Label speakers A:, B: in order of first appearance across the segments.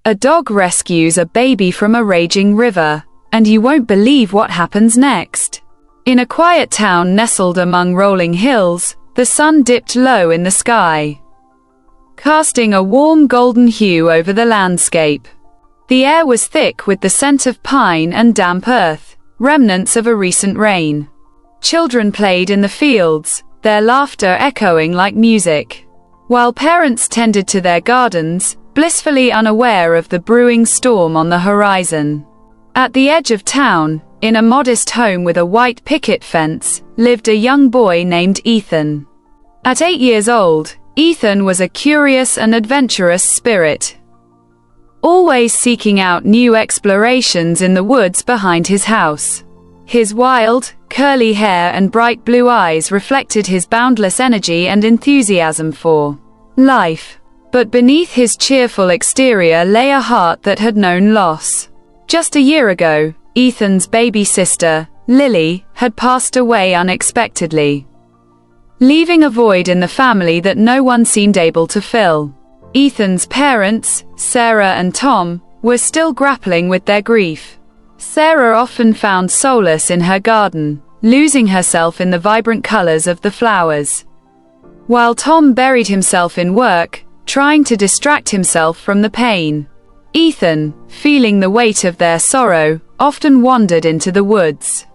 A: A dog rescues a baby from a raging river, and you won't believe what happens next. In a quiet town nestled among rolling hills, the sun dipped low in the sky, casting a warm golden hue over the landscape. The air was thick with the scent of pine and damp earth, remnants of a recent rain. Children played in the fields, their laughter echoing like music, while parents tended to their gardens, blissfully unaware of the brewing storm on the horizon. At the edge of town, in a modest home with a white picket fence, lived a young boy named Ethan. At 8 years old, Ethan was a curious and adventurous spirit, always seeking out new explorations in the woods behind his house. His wild, curly hair and bright blue eyes reflected his boundless energy and enthusiasm for life. But beneath his cheerful exterior lay a heart that had known loss. Just a year ago, Ethan's baby sister, Lily, had passed away unexpectedly, leaving a void in the family that no one seemed able to fill. Ethan's parents, Sarah and Tom, were still grappling with their grief. Sarah often found solace in her garden, losing herself in the vibrant colors of the flowers, while Tom buried himself in work, trying to distract himself from the pain. Ethan, feeling the weight of their sorrow, often wandered into the woods,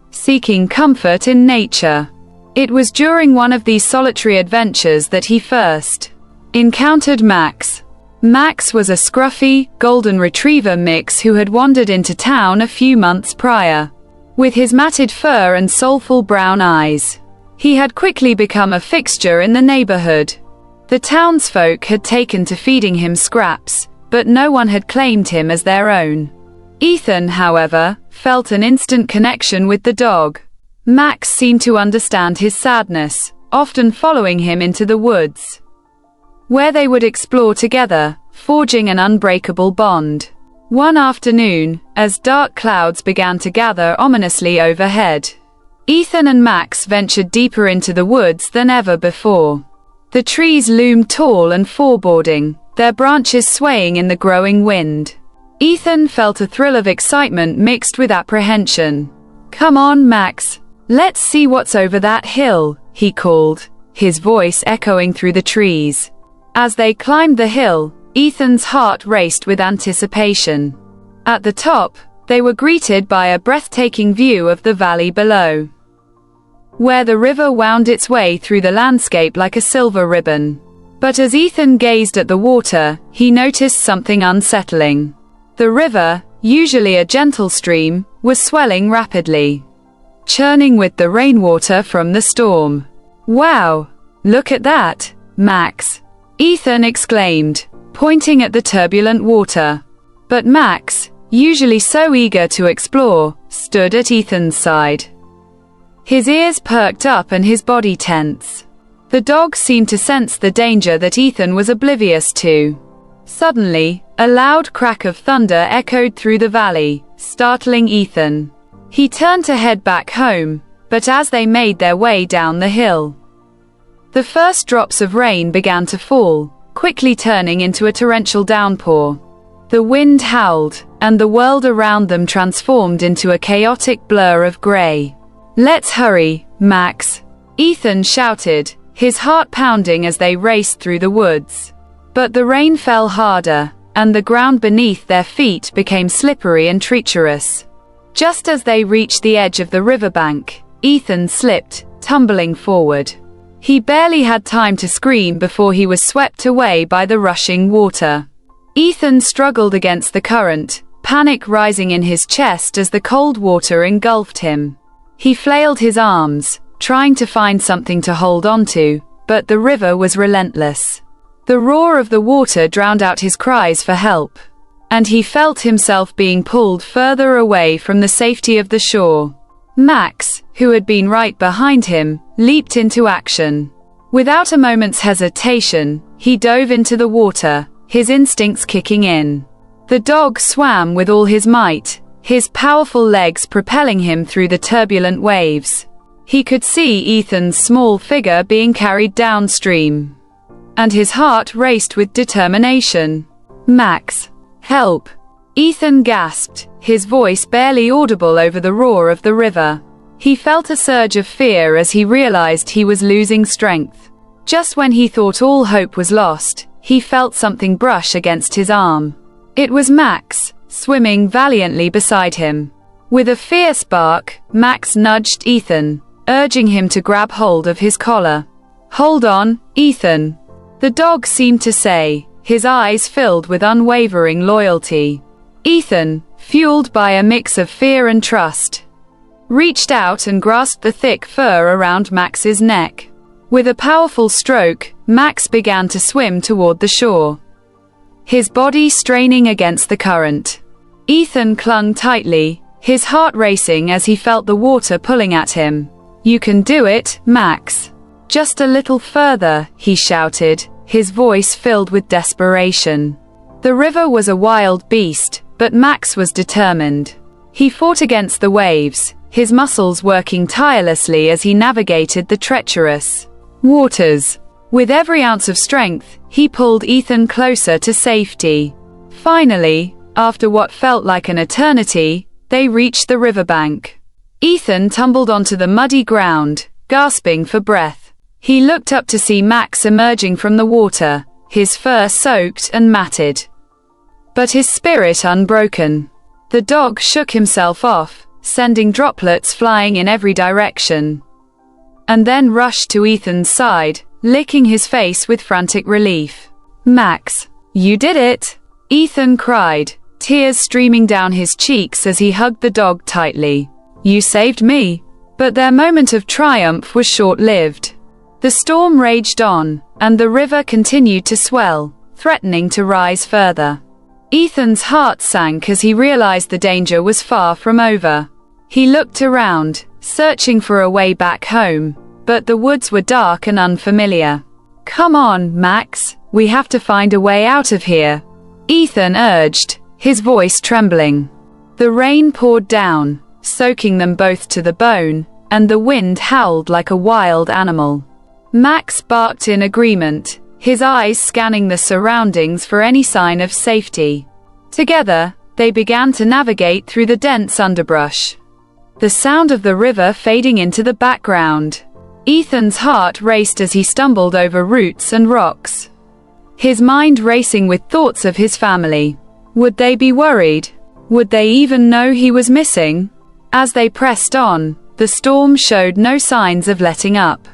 A: seeking comfort in nature. It was during one of these solitary adventures that he first encountered Max. Max was a scruffy, golden retriever mix who had wandered into town a few months prior. With his matted fur and soulful brown eyes, he had quickly become a fixture in the neighborhood. The townsfolk had taken to feeding him scraps, but no one had claimed him as their own. Ethan, however, felt an instant connection with the dog. Max seemed to understand his sadness, often following him into the woods, where they would explore together, forging an unbreakable bond. One afternoon, as dark clouds began to gather ominously overhead, Ethan and Max ventured deeper into the woods than ever before. The trees loomed tall and foreboding, their branches swaying in the growing wind. Ethan felt a thrill of excitement mixed with apprehension. "Come on, Max. Let's see what's over that hill," he called, his voice echoing through the trees. As they climbed the hill, Ethan's heart raced with anticipation. At the top, they were greeted by a breathtaking view of the valley below, where the river wound its way through the landscape like a silver ribbon. But as Ethan gazed at the water, he noticed something unsettling. The river, usually a gentle stream, was swelling rapidly, churning with the rainwater from the storm. "Wow! Look at that, Max!" Ethan exclaimed, pointing at the turbulent water. But Max, usually so eager to explore, stood at Ethan's side, his ears perked up and his body tense. The dog seemed to sense the danger that Ethan was oblivious to. Suddenly, a loud crack of thunder echoed through the valley, startling Ethan. He turned to head back home, but as they made their way down the hill, the first drops of rain began to fall, quickly turning into a torrential downpour. The wind howled, and the world around them transformed into a chaotic blur of gray. "Let's hurry, Max," Ethan shouted, his heart pounding as they raced through the woods. But the rain fell harder, and the ground beneath their feet became slippery and treacherous. Just as they reached the edge of the riverbank, Ethan slipped, tumbling forward. He barely had time to scream before he was swept away by the rushing water. Ethan struggled against the current, panic rising in his chest as the cold water engulfed him. He flailed his arms, trying to find something to hold onto, but the river was relentless. The roar of the water drowned out his cries for help, and he felt himself being pulled further away from the safety of the shore. Max, who had been right behind him, leaped into action. Without a moment's hesitation, he dove into the water, his instincts kicking in. The dog swam with all his might, his powerful legs propelling him through the turbulent waves. He could see Ethan's small figure being carried downstream, and his heart raced with determination. Max. Help! Ethan gasped, his voice barely audible over the roar of the river. He felt a surge of fear as he realized he was losing strength. Just when he thought all hope was lost, he felt something brush against his arm. It was Max, swimming valiantly beside him. With a fierce bark, Max nudged Ethan, urging him to grab hold of his collar. "Hold on, Ethan," the dog seemed to say, his eyes filled with unwavering loyalty. Ethan, fueled by a mix of fear and trust, reached out and grasped the thick fur around Max's neck. With a powerful stroke, Max began to swim toward the shore, his body straining against the current. Ethan clung tightly, his heart racing as he felt the water pulling at him. "You can do it, Max. Just a little further," he shouted, his voice filled with desperation. The river was a wild beast, but Max was determined. He fought against the waves, his muscles working tirelessly as he navigated the treacherous waters. With every ounce of strength, he pulled Ethan closer to safety. Finally, after what felt like an eternity, they reached the riverbank. Ethan tumbled onto the muddy ground, gasping for breath. He looked up to see Max emerging from the water, his fur soaked and matted, but his spirit unbroken. The dog shook himself off, sending droplets flying in every direction, and then rushed to Ethan's side, licking his face with frantic relief. "Max, you did it!" Ethan cried, tears streaming down his cheeks as he hugged the dog tightly. "You saved me." But their moment of triumph was short-lived. The storm raged on, and the river continued to swell, threatening to rise further. Ethan's heart sank as he realized the danger was far from over. He looked around, searching for a way back home, but the woods were dark and unfamiliar. "Come on, Max, we have to find a way out of here," Ethan urged, his voice trembling. The rain poured down, soaking them both to the bone, and the wind howled like a wild animal. Max barked in agreement, his eyes scanning the surroundings for any sign of safety. Together, they began to navigate through the dense underbrush, the sound of the river fading into the background. Ethan's heart raced as he stumbled over roots and rocks, his mind racing with thoughts of his family. Would they be worried? Would they even know he was missing? As they pressed on, the storm showed no signs of letting up.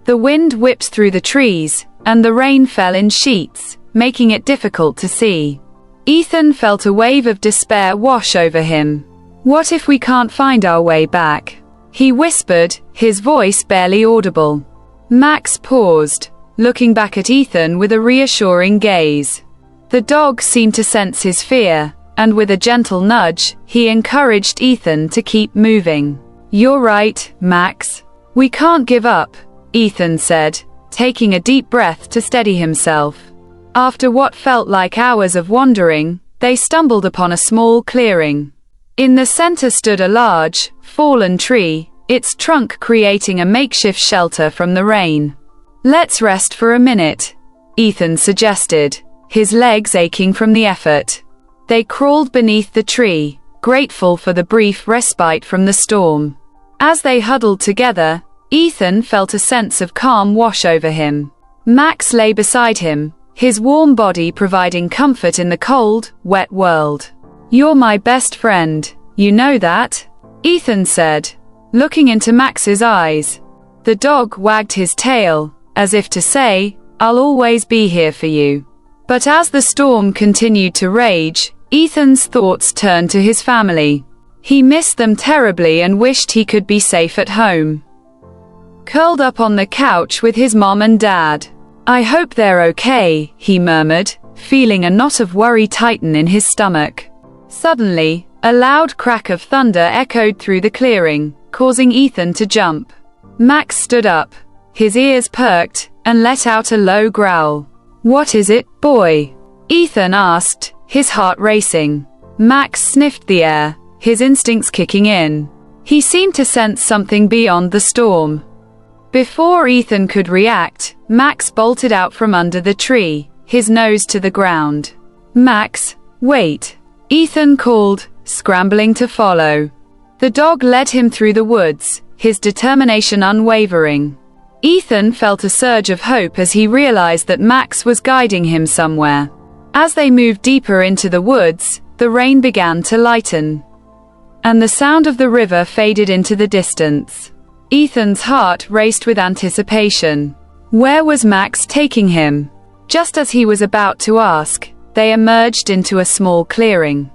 A: The wind whipped through the trees, and the rain fell in sheets, making it difficult to see. Ethan felt a wave of despair wash over him. "What if we can't find our way back?" he whispered, his voice barely audible. Max paused, looking back at Ethan with a reassuring gaze. The dog seemed to sense his fear, and with a gentle nudge, he encouraged Ethan to keep moving. "You're right, Max. We can't give up," Ethan said, taking a deep breath to steady himself. After what felt like hours of wandering, they stumbled upon a small clearing. In the center stood a large, fallen tree, its trunk creating a makeshift shelter from the rain. "Let's rest for a minute," Ethan suggested, his legs aching from the effort. They crawled beneath the tree, grateful for the brief respite from the storm. As they huddled together, Ethan felt a sense of calm wash over him. Max lay beside him, his warm body providing comfort in the cold, wet world. "You're my best friend, you know that?" Ethan said, looking into Max's eyes. The dog wagged his tail, as if to say, "I'll always be here for you." But as the storm continued to rage, Ethan's thoughts turned to his family. He missed them terribly and wished he could be safe at home, curled up on the couch with his mom and dad. "I hope they're okay," he murmured, feeling a knot of worry tighten in his stomach. Suddenly, a loud crack of thunder echoed through the clearing, causing Ethan to jump. Max stood up, his ears perked, and let out a low growl. "What is it, boy?" Ethan asked, his heart racing. Max sniffed the air, his instincts kicking in. He seemed to sense something beyond the storm. Before Ethan could react, Max bolted out from under the tree, his nose to the ground. Max, wait. Ethan called, scrambling to follow. The dog led him through the woods, his determination unwavering. Ethan felt a surge of hope as he realized that Max was guiding him somewhere. As they moved deeper into the woods, the rain began to lighten, and the sound of the river faded into the distance. Ethan's heart raced with anticipation. Where was Max taking him? Just as he was about to ask, they emerged into a small clearing.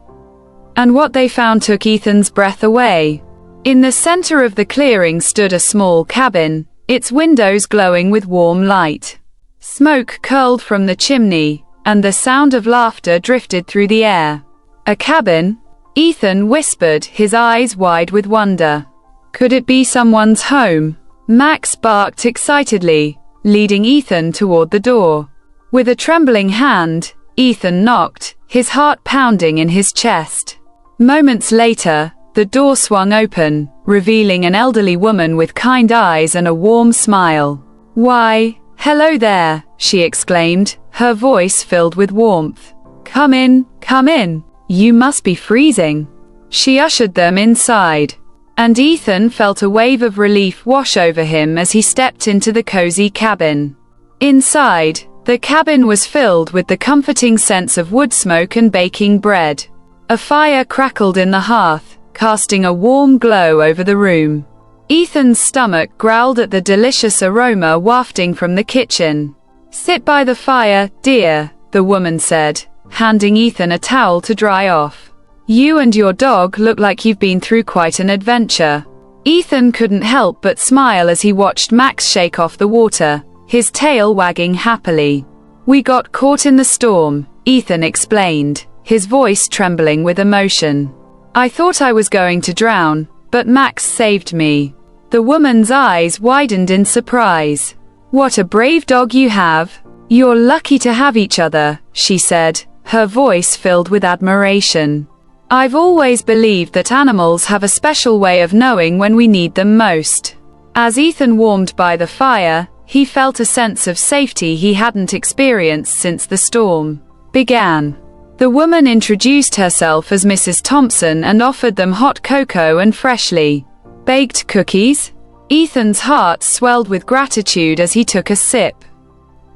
A: And what they found took Ethan's breath away. In the center of the clearing stood a small cabin, its windows glowing with warm light. Smoke curled from the chimney, and the sound of laughter drifted through the air. A cabin? Ethan whispered, his eyes wide with wonder. Could it be someone's home? Max barked excitedly, leading Ethan toward the door. With a trembling hand, Ethan knocked, his heart pounding in his chest. Moments later, the door swung open, revealing an elderly woman with kind eyes and a warm smile. "Why, hello there," she exclaimed, her voice filled with warmth. Come in, you must be freezing." She ushered them inside, and Ethan felt a wave of relief wash over him as he stepped into the cozy cabin. Inside, the cabin was filled with the comforting sense of wood smoke and baking bread. A fire crackled in the hearth, casting a warm glow over the room. Ethan's stomach growled at the delicious aroma wafting from the kitchen. "Sit by the fire, dear," the woman said, handing Ethan a towel to dry off. "You and your dog look like you've been through quite an adventure." Ethan couldn't help but smile as he watched Max shake off the water, his tail wagging happily. "We got caught in the storm," Ethan explained, his voice trembling with emotion. "I thought I was going to drown, but Max saved me." The woman's eyes widened in surprise. "What a brave dog you have. You're lucky to have each other," she said, her voice filled with admiration. "I've always believed that animals have a special way of knowing when we need them most." As Ethan warmed by the fire, he felt a sense of safety he hadn't experienced since the storm began. The woman introduced herself as Mrs. Thompson and offered them hot cocoa and freshly baked cookies. Ethan's heart swelled with gratitude as he took a sip,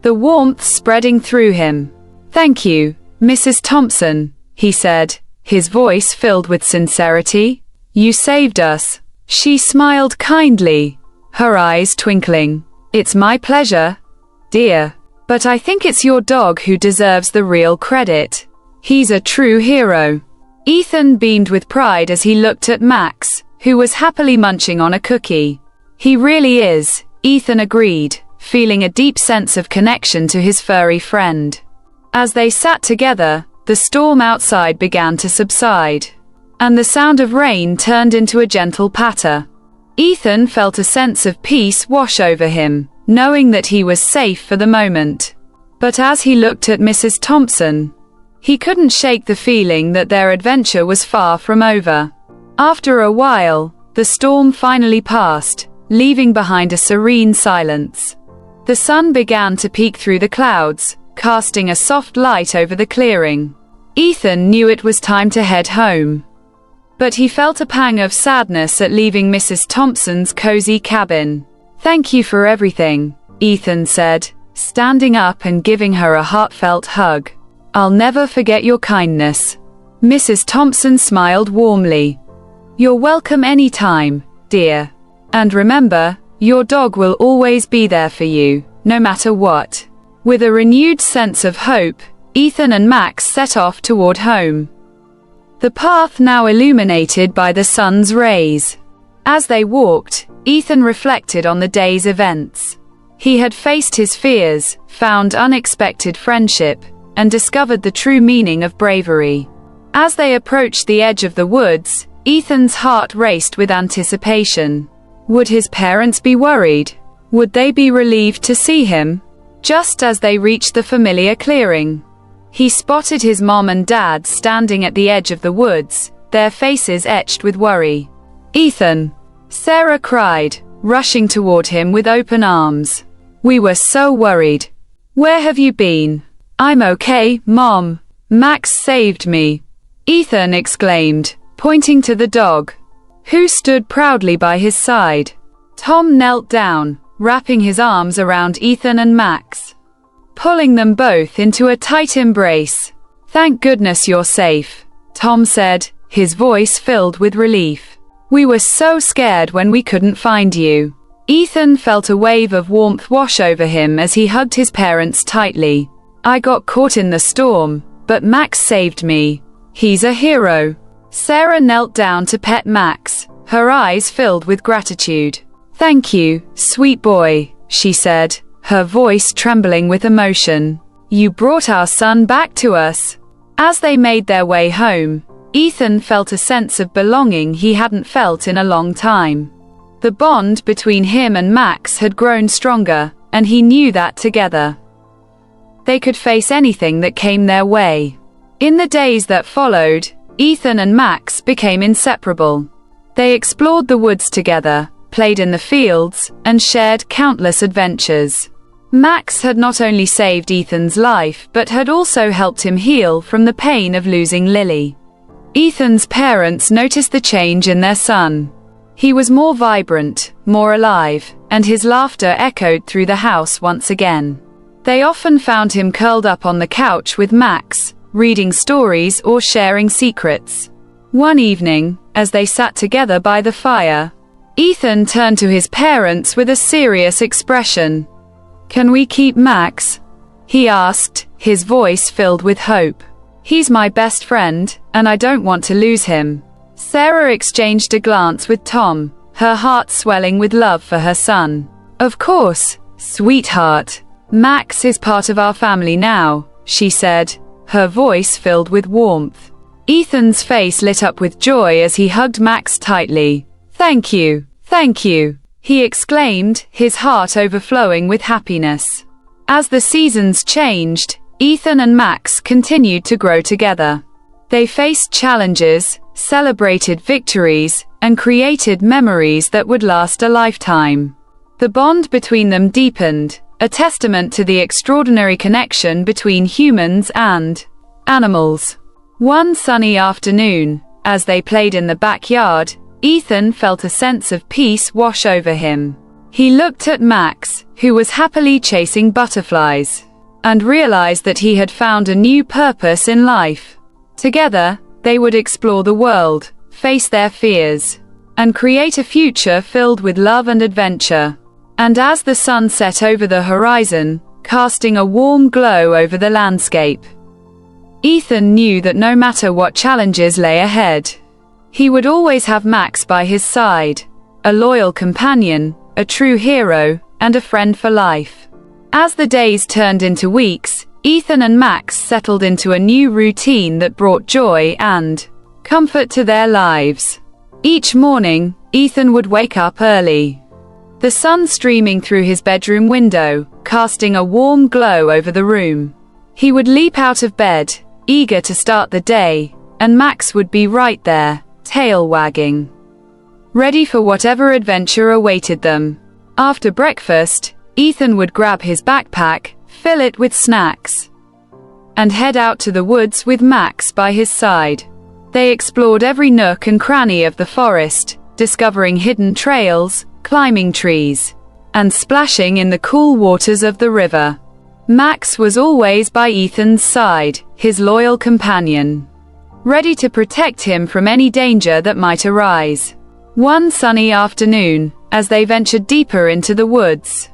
A: the warmth spreading through him. "Thank you, Mrs. Thompson," he said, his voice filled with sincerity. "You saved us." She smiled kindly, her eyes twinkling. "It's my pleasure, dear. But I think it's your dog who deserves the real credit. He's a true hero." Ethan beamed with pride as he looked at Max, who was happily munching on a cookie. "He really is," Ethan agreed, feeling a deep sense of connection to his furry friend. As they sat together, the storm outside began to subside, and the sound of rain turned into a gentle patter. Ethan felt a sense of peace wash over him, knowing that he was safe for the moment. But as he looked at Mrs. Thompson, he couldn't shake the feeling that their adventure was far from over. After a while, the storm finally passed, leaving behind a serene silence. The sun began to peek through the clouds, casting a soft light over the clearing. Ethan knew it was time to head home, but he felt a pang of sadness at leaving Mrs. Thompson's cozy cabin. "Thank you for everything," Ethan said, standing up and giving her a heartfelt hug. "I'll never forget your kindness." Mrs. Thompson smiled warmly. "You're welcome anytime, dear. And remember, your dog will always be there for you, no matter what." With a renewed sense of hope, Ethan and Max set off toward home, the path now illuminated by the sun's rays. As they walked, Ethan reflected on the day's events. He had faced his fears, found unexpected friendship, and discovered the true meaning of bravery. As they approached the edge of the woods, Ethan's heart raced with anticipation. Would his parents be worried? Would they be relieved to see him? Just as they reached the familiar clearing, he spotted his mom and dad standing at the edge of the woods, their faces etched with worry. "Ethan!" Sarah cried, rushing toward him with open arms. "We were so worried. Where have you been?" "I'm okay, Mom," Max saved me," Ethan exclaimed, pointing to the dog, who stood proudly by his side. Tom knelt down, wrapping his arms around Ethan and Max, pulling them both into a tight embrace. "Thank goodness you're safe," Tom said, his voice filled with relief. "We were so scared when we couldn't find you." Ethan felt a wave of warmth wash over him as he hugged his parents tightly. "I got caught in the storm, but Max saved me. He's a hero." Sarah knelt down to pet Max, her eyes filled with gratitude. "Thank you, sweet boy," she said, her voice trembling with emotion. "You brought our son back to us." As they made their way home, Ethan felt a sense of belonging he hadn't felt in a long time. The bond between him and Max had grown stronger, and he knew that together they could face anything that came their way. In the days that followed, Ethan and Max became inseparable. They explored the woods together, played in the fields, and shared countless adventures. Max had not only saved Ethan's life but had also helped him heal from the pain of losing Lily. Ethan's parents noticed the change in their son. He was more vibrant, more alive, and his laughter echoed through the house once again. They often found him curled up on the couch with Max, reading stories or sharing secrets. One evening, as they sat together by the fire, Ethan turned to his parents with a serious expression. "Can we keep Max?" he asked, his voice filled with hope. "He's my best friend, and I don't want to lose him." Sarah exchanged a glance with Tom, her heart swelling with love for her son. "Of course, sweetheart. Max is part of our family now," she said, her voice filled with warmth. Ethan's face lit up with joy as he hugged Max tightly. Thank you, he exclaimed, his heart overflowing with happiness. As the seasons changed, Ethan and Max continued to grow together. They faced challenges, celebrated victories, and created memories that would last a lifetime. The bond between them deepened, a testament to the extraordinary connection between humans and animals. One sunny afternoon, as they played in the backyard, Ethan felt a sense of peace wash over him. He looked at Max, who was happily chasing butterflies, and realized that he had found a new purpose in life. Together, they would explore the world, face their fears, and create a future filled with love and adventure. And as the sun set over the horizon, casting a warm glow over the landscape, Ethan knew that no matter what challenges lay ahead, he would always have Max by his side, a loyal companion, a true hero, and a friend for life. As the days turned into weeks, Ethan and Max settled into a new routine that brought joy and comfort to their lives. Each morning, Ethan would wake up early, the sun streaming through his bedroom window, casting a warm glow over the room. He would leap out of bed, eager to start the day, and Max would be right there, tail wagging, ready for whatever adventure awaited them. After breakfast, Ethan would grab his backpack, fill it with snacks, and head out to the woods with Max by his side. They explored every nook and cranny of the forest, discovering hidden trails, climbing trees, and splashing in the cool waters of the river. Max was always by Ethan's side, his loyal companion, ready to protect him from any danger that might arise. One sunny afternoon, as they ventured deeper into the woods,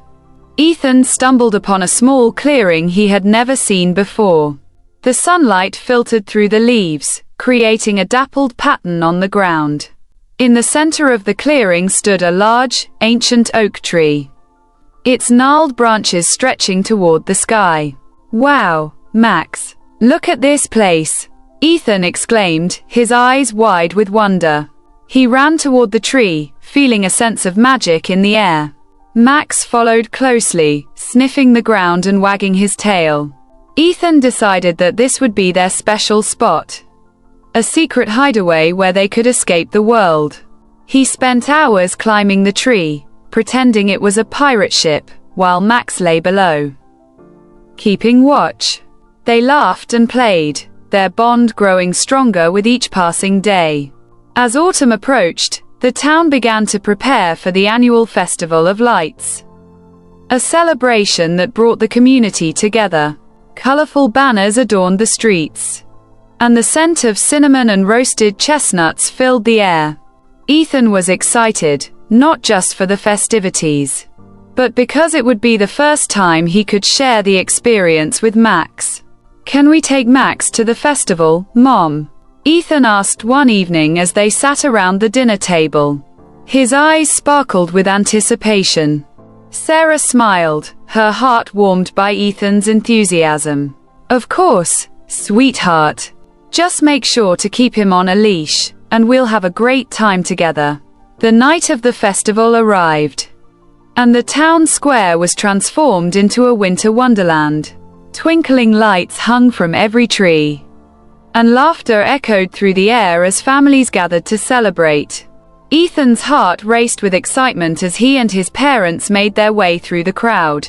A: Ethan stumbled upon a small clearing he had never seen before. The sunlight filtered through the leaves, creating a dappled pattern on the ground. In the center of the clearing stood a large, ancient oak tree, its gnarled branches stretching toward the sky. "Wow, Max, look at this place," Ethan exclaimed, his eyes wide with wonder. He ran toward the tree, feeling a sense of magic in the air. Max followed closely, sniffing the ground and wagging his tail. Ethan decided that this would be their special spot, a secret hideaway where they could escape the world. He spent hours climbing the tree, pretending it was a pirate ship, while Max lay below, keeping watch. They laughed and played, their bond growing stronger with each passing day. As autumn approached, the town began to prepare for the annual Festival of Lights. A celebration that brought the community together. Colorful banners adorned the streets, and the scent of cinnamon and roasted chestnuts filled the air. Ethan was excited, not just for the festivities, but because it would be the first time he could share the experience with Max. "Can we take Max to the festival, Mom?" Ethan asked one evening as they sat around the dinner table. His eyes sparkled with anticipation. Sarah smiled, her heart warmed by Ethan's enthusiasm. "Of course, sweetheart. Just make sure to keep him on a leash, and we'll have a great time together." The night of the festival arrived, and the town square was transformed into a winter wonderland. Twinkling lights hung from every tree, and laughter echoed through the air as families gathered to celebrate. Ethan's heart raced with excitement as he and his parents made their way through the crowd,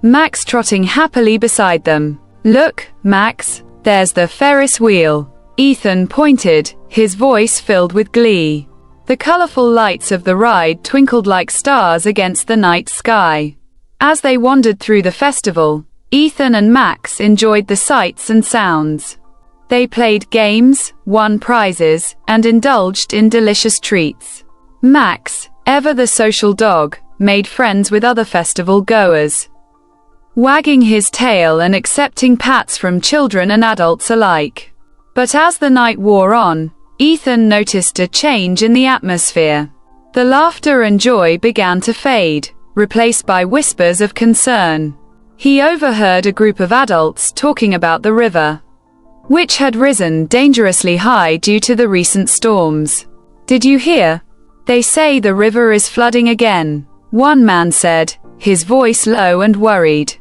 A: Max trotting happily beside them. "Look, Max, there's the Ferris wheel." Ethan pointed, his voice filled with glee. The colorful lights of the ride twinkled like stars against the night sky. As they wandered through the festival, Ethan and Max enjoyed the sights and sounds. They played games, won prizes, and indulged in delicious treats. Max, ever the social dog, made friends with other festival goers, wagging his tail and accepting pats from children and adults alike. But as the night wore on, Ethan noticed a change in the atmosphere. The laughter and joy began to fade, replaced by whispers of concern. He overheard a group of adults talking about the river, which had risen dangerously high due to the recent storms. "Did you hear? They say the river is flooding again," one man said, his voice low and worried.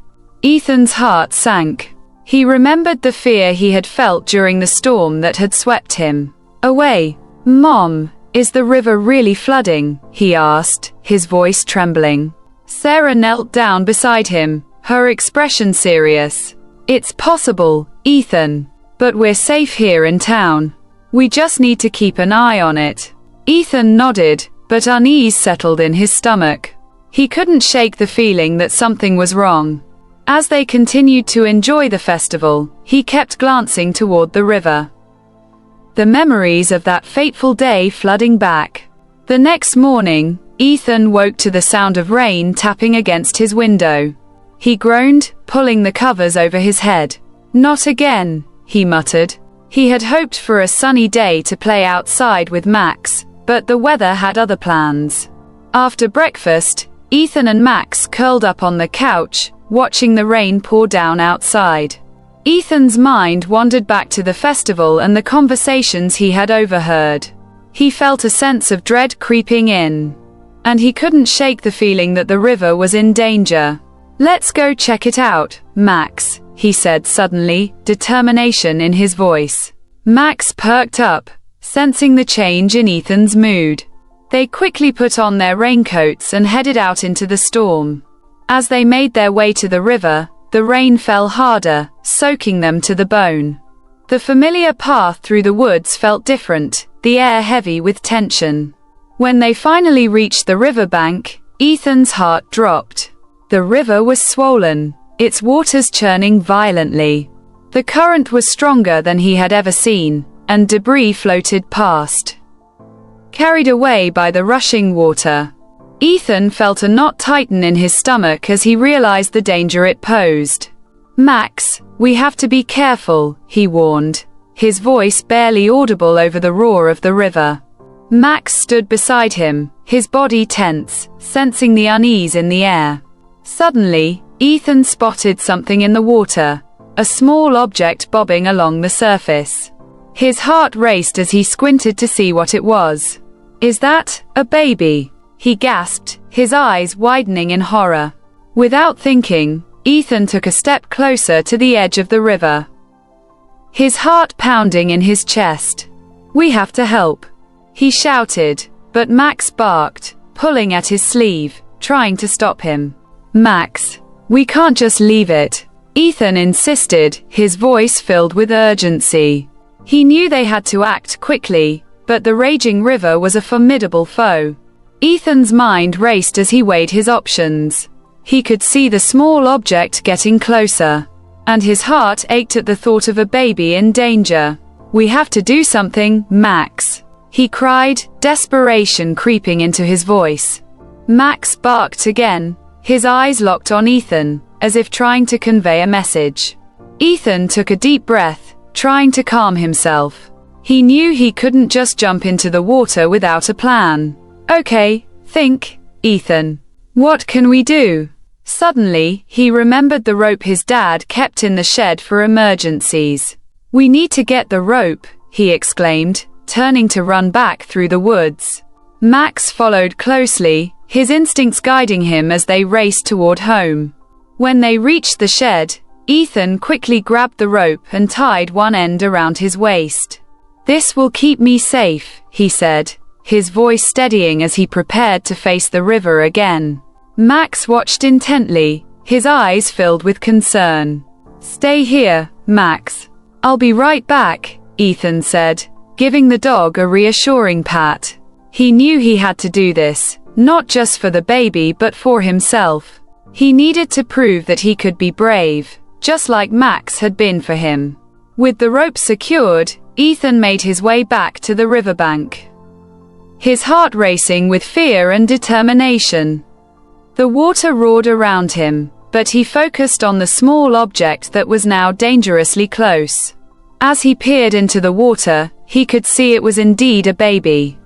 A: Ethan's heart sank. He remembered the fear he had felt during the storm that had swept him away. "Mom, is the river really flooding?" he asked, his voice trembling. Sarah knelt down beside him, her expression serious. "It's possible, Ethan. But we're safe here in town. We just need to keep an eye on it." Ethan nodded, but unease settled in his stomach. He couldn't shake the feeling that something was wrong. As they continued to enjoy the festival, he kept glancing toward the river, the memories of that fateful day flooding back. The next morning, Ethan woke to the sound of rain tapping against his window. He groaned, pulling the covers over his head. "Not again," he muttered. He had hoped for a sunny day to play outside with Max, but the weather had other plans. After breakfast, Ethan and Max curled up on the couch, watching the rain pour down outside. Ethan's mind wandered back to the festival and the conversations he had overheard. He felt a sense of dread creeping in, and he couldn't shake the feeling that the river was in danger. "Let's go check it out, Max," he said suddenly, determination in his voice. Max perked up, sensing the change in Ethan's mood. They quickly put on their raincoats and headed out into the storm. As they made their way to the river, the rain fell harder, soaking them to the bone. The familiar path through the woods felt different, the air heavy with tension. When they finally reached the riverbank, Ethan's heart dropped. The river was swollen, its waters churning violently. The current was stronger than he had ever seen, and debris floated past, carried away by the rushing water. Ethan felt a knot tighten in his stomach as he realized the danger it posed. "Max, we have to be careful," he warned, his voice barely audible over the roar of the river. Max stood beside him, his body tense, sensing the unease in the air. Suddenly, Ethan spotted something in the water, a small object bobbing along the surface. His heart raced as he squinted to see what it was. "Is that a baby?" he gasped, his eyes widening in horror. Without thinking, Ethan took a step closer to the edge of the river, his heart pounding in his chest. "We have to help," he shouted, but Max barked, pulling at his sleeve, trying to stop him. "Max, we can't just leave it. Ethan insisted, his voice filled with urgency. He knew they had to act quickly, but the raging river was a formidable foe. Ethan's mind raced as he weighed his options. He could see the small object getting closer, and his heart ached at the thought of a baby in danger. "We have to do something, Max," he cried, desperation creeping into his voice. Max barked again, his eyes locked on Ethan, as if trying to convey a message. Ethan took a deep breath, trying to calm himself. He knew he couldn't just jump into the water without a plan. "Okay, think, Ethan. What can we do?" Suddenly, he remembered the rope his dad kept in the shed for emergencies. "We need to get the rope," he exclaimed, turning to run back through the woods. Max followed closely, his instincts guiding him as they raced toward home. When they reached the shed, Ethan quickly grabbed the rope and tied one end around his waist. "This will keep me safe," he said, his voice steadying as he prepared to face the river again. Max watched intently, his eyes filled with concern. "Stay here, Max. I'll be right back," Ethan said, giving the dog a reassuring pat. He knew he had to do this, not just for the baby but for himself. He needed to prove that he could be brave, just like Max had been for him. With the rope secured, Ethan made his way back to the riverbank, his heart racing with fear and determination. The water roared around him, but he focused on the small object that was now dangerously close. As he peered into the water, he could see it was indeed a baby,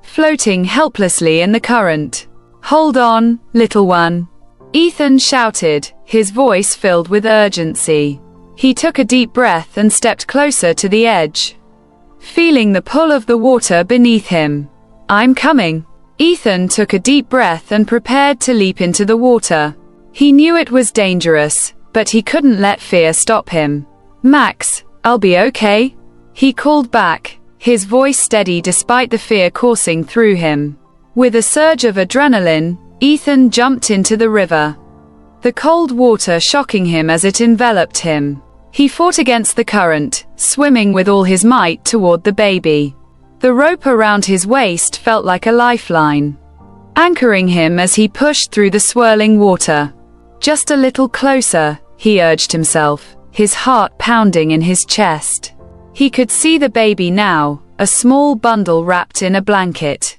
A: floating helplessly in the current. "Hold on, little one," Ethan shouted, his voice filled with urgency. He took a deep breath and stepped closer to the edge, feeling the pull of the water beneath him. "I'm coming." Ethan took a deep breath and prepared to leap into the water. He knew it was dangerous, but he couldn't let fear stop him. "Max, I'll be okay," he called back, his voice steady despite the fear coursing through him. With a surge of adrenaline, Ethan jumped into the river, the cold water shocking him as it enveloped him. He fought against the current, swimming with all his might toward the baby. The rope around his waist felt like a lifeline, anchoring him as he pushed through the swirling water. "Just a little closer," he urged himself, his heart pounding in his chest. He could see the baby now, a small bundle wrapped in a blanket,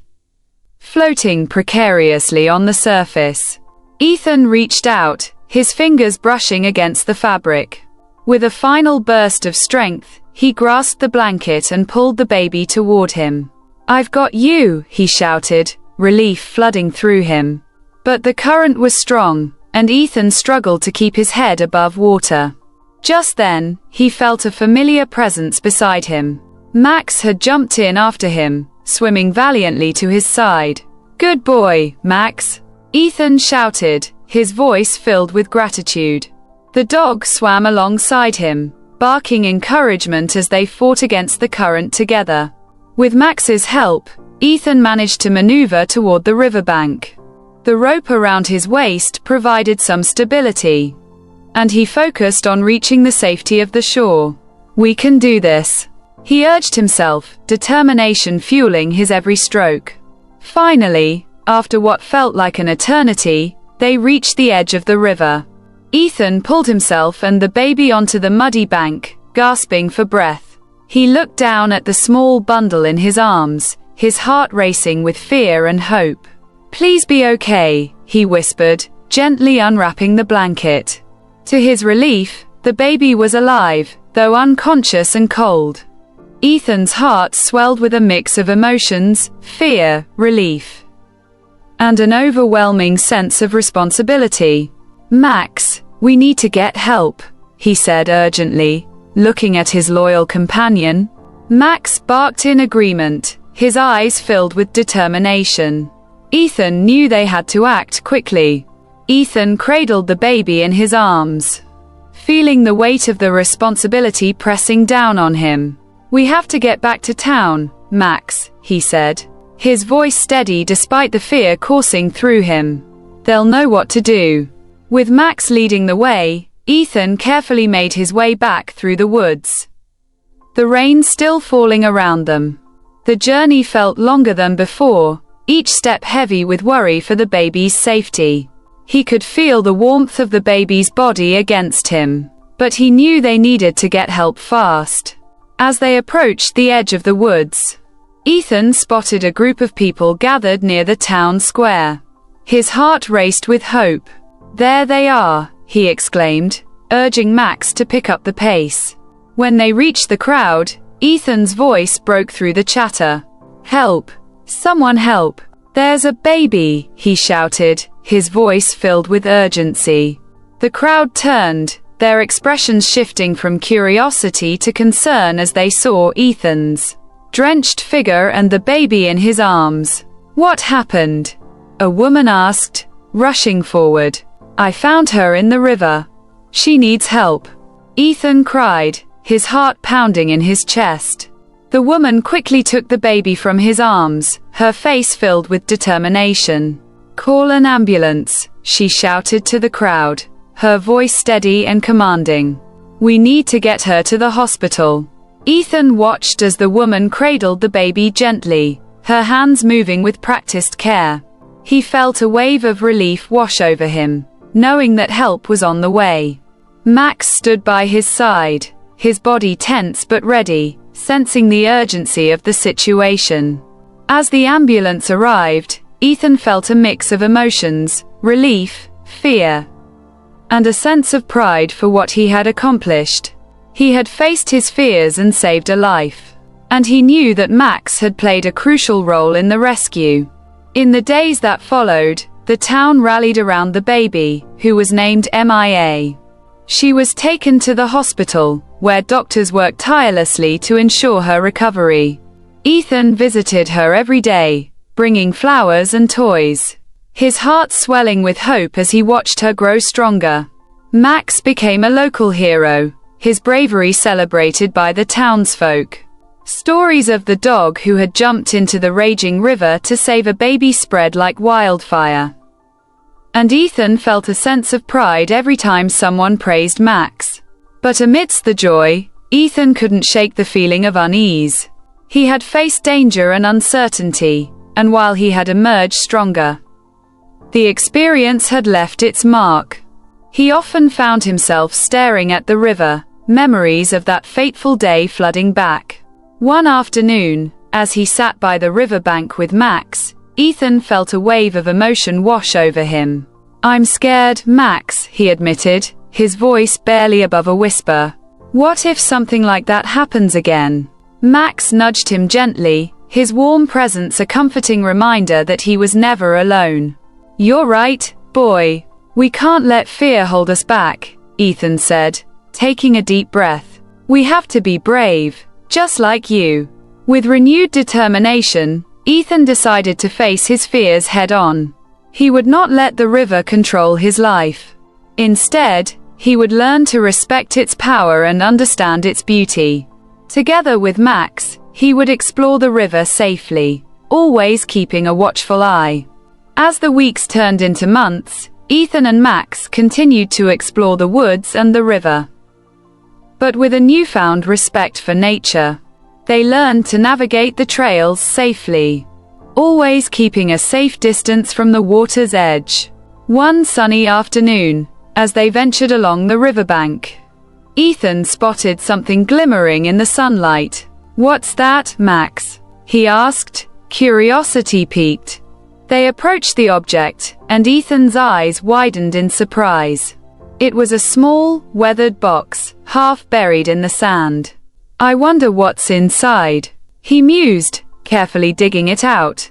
A: floating precariously on the surface. Ethan reached out, his fingers brushing against the fabric. With a final burst of strength, he grasped the blanket and pulled the baby toward him. "I've got you," he shouted, relief flooding through him. But the current was strong, and Ethan struggled to keep his head above water. Just then, he felt a familiar presence beside him. Max had jumped in after him, swimming valiantly to his side. "Good boy, Max," Ethan shouted, his voice filled with gratitude. The dog swam alongside him, barking encouragement as they fought against the current together. With Max's help, Ethan managed to maneuver toward the riverbank. The rope around his waist provided some stability, and he focused on reaching the safety of the shore. "We can do this," he urged himself, determination fueling his every stroke. Finally, after what felt like an eternity, they reached the edge of the river. Ethan pulled himself and the baby onto the muddy bank, gasping for breath. He looked down at the small bundle in his arms, his heart racing with fear and hope. "Please be okay," he whispered, gently unwrapping the blanket. To his relief, the baby was alive, though unconscious and cold. Ethan's heart swelled with a mix of emotions, fear, relief, and an overwhelming sense of responsibility. "Max, we need to get help," he said urgently, looking at his loyal companion. Max barked in agreement, his eyes filled with determination. Ethan knew they had to act quickly. Ethan cradled the baby in his arms, feeling the weight of the responsibility pressing down on him. "We have to get back to town, Max," he said, his voice steady despite the fear coursing through him. "They'll know what to do." With Max leading the way, Ethan carefully made his way back through the woods. The rain still falling around them. The journey felt longer than before, each step heavy with worry for the baby's safety. He could feel the warmth of the baby's body against him, but he knew they needed to get help fast. As they approached the edge of the woods, Ethan spotted a group of people gathered near the town square. His heart raced with hope. "There they are," he exclaimed, urging Max to pick up the pace. When they reached the crowd, Ethan's voice broke through the chatter. "Help! Someone help! There's a baby!" he shouted, his voice filled with urgency. The crowd turned, their expressions shifting from curiosity to concern as they saw Ethan's drenched figure and the baby in his arms. "What happened?" a woman asked, rushing forward. "I found her in the river. She needs help," Ethan cried, his heart pounding in his chest. The woman quickly took the baby from his arms, her face filled with determination. "Call an ambulance," she shouted to the crowd, her voice steady and commanding. "We need to get her to the hospital." Ethan watched as the woman cradled the baby gently, her hands moving with practiced care. He felt a wave of relief wash over him, knowing that help was on the way. Max stood by his side, his body tense but ready, sensing the urgency of the situation. As the ambulance arrived, Ethan felt a mix of emotions: relief, fear, and a sense of pride for what he had accomplished. He had faced his fears and saved a life, and he knew that Max had played a crucial role in the rescue. In the days that followed, the town rallied around the baby, who was named MIA. She was taken to the hospital, where doctors worked tirelessly to ensure her recovery. Ethan visited her every day, bringing flowers and toys, his heart swelling with hope as he watched her grow stronger. Max became a local hero, his bravery celebrated by the townsfolk. Stories of the dog who had jumped into the raging river to save a baby spread like wildfire. And Ethan felt a sense of pride every time someone praised Max. But amidst the joy, Ethan couldn't shake the feeling of unease. He had faced danger and uncertainty, and while he had emerged stronger, the experience had left its mark. He often found himself staring at the river, memories of that fateful day flooding back. One afternoon, as he sat by the riverbank with Max, Ethan felt a wave of emotion wash over him. "I'm scared, Max," he admitted, his voice barely above a whisper. "What if something like that happens again?" Max nudged him gently, his warm presence a comforting reminder that he was never alone. "You're right, boy. We can't let fear hold us back," Ethan said, taking a deep breath. "We have to be brave, just like you." With renewed determination, Ethan decided to face his fears head-on. He would not let the river control his life. Instead, he would learn to respect its power and understand its beauty. Together with Max, he would explore the river safely, always keeping a watchful eye. As the weeks turned into months, Ethan and Max continued to explore the woods and the river. But with a newfound respect for nature, they learned to navigate the trails safely, always keeping a safe distance from the water's edge. One sunny afternoon, as they ventured along the riverbank, Ethan spotted something glimmering in the sunlight. "What's that, Max?" he asked, curiosity piqued. They approached the object, and Ethan's eyes widened in surprise. It was a small, weathered box, half buried in the sand. "I wonder what's inside," he mused, carefully digging it out.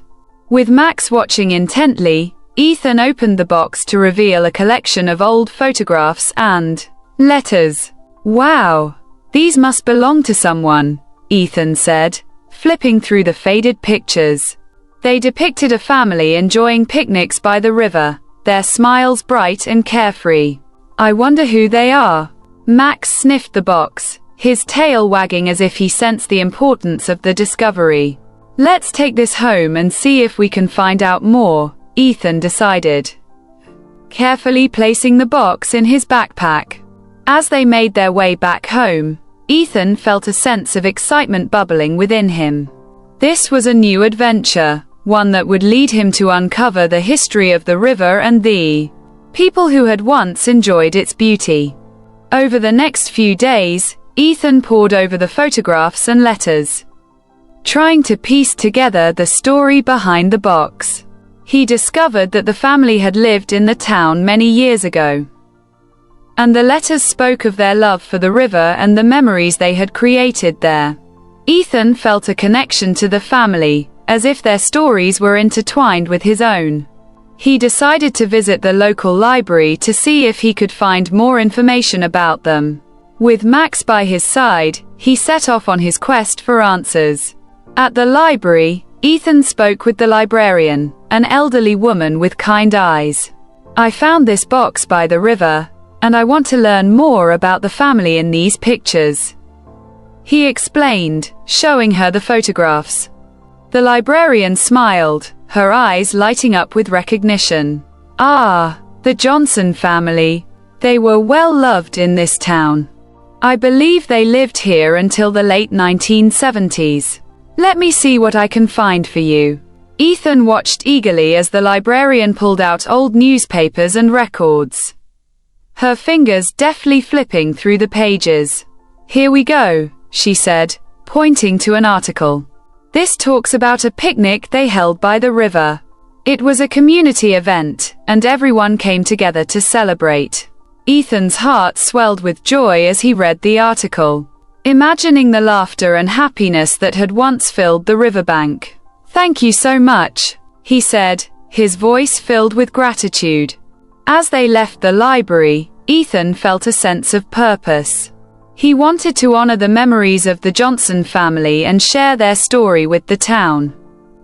A: With Max watching intently, Ethan opened the box to reveal a collection of old photographs and letters. "Wow! These must belong to someone," Ethan said, flipping through the faded pictures. They depicted a family enjoying picnics by the river, their smiles bright and carefree. "I wonder who they are." Max sniffed the box, his tail wagging as if he sensed the importance of the discovery. "Let's take this home and see if we can find out more," Ethan decided, carefully placing the box in his backpack. As they made their way back home, Ethan felt a sense of excitement bubbling within him. This was a new adventure, one that would lead him to uncover the history of the river and the people who had once enjoyed its beauty. Over the next few days, Ethan pored over the photographs and letters, trying to piece together the story behind the box. He discovered that the family had lived in the town many years ago, and the letters spoke of their love for the river and the memories they had created there. Ethan felt a connection to the family, as if their stories were intertwined with his own. He decided to visit the local library to see if he could find more information about them. With Max by his side, he set off on his quest for answers. At the library, Ethan spoke with the librarian, an elderly woman with kind eyes. "I found this box by the river, and I want to learn more about the family in these pictures," he explained, showing her the photographs. The librarian smiled, her eyes lighting up with recognition. "Ah, the Johnson family. They were well loved in this town. I believe they lived here until the late 1970s. Let me see what I can find for you." Ethan watched eagerly as the librarian pulled out old newspapers and records, her fingers deftly flipping through the pages. "Here we go," she said, pointing to an article. "This talks about a picnic they held by the river. It was a community event, and everyone came together to celebrate." Ethan's heart swelled with joy as he read the article, imagining the laughter and happiness that had once filled the riverbank. "Thank you so much," he said, his voice filled with gratitude. As they left the library, Ethan felt a sense of purpose. He wanted to honor the memories of the Johnson family and share their story with the town.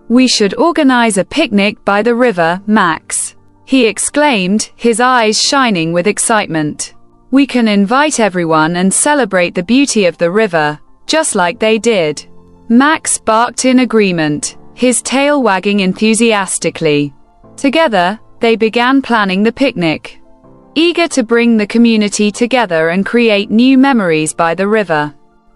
A: "We should organize a picnic by the river, Max," he exclaimed, his eyes shining with excitement. "We can invite everyone and celebrate the beauty of the river, just like they did." Max barked in agreement, his tail wagging enthusiastically. Together, they began planning the picnic, eager to bring the community together and create new memories by the river.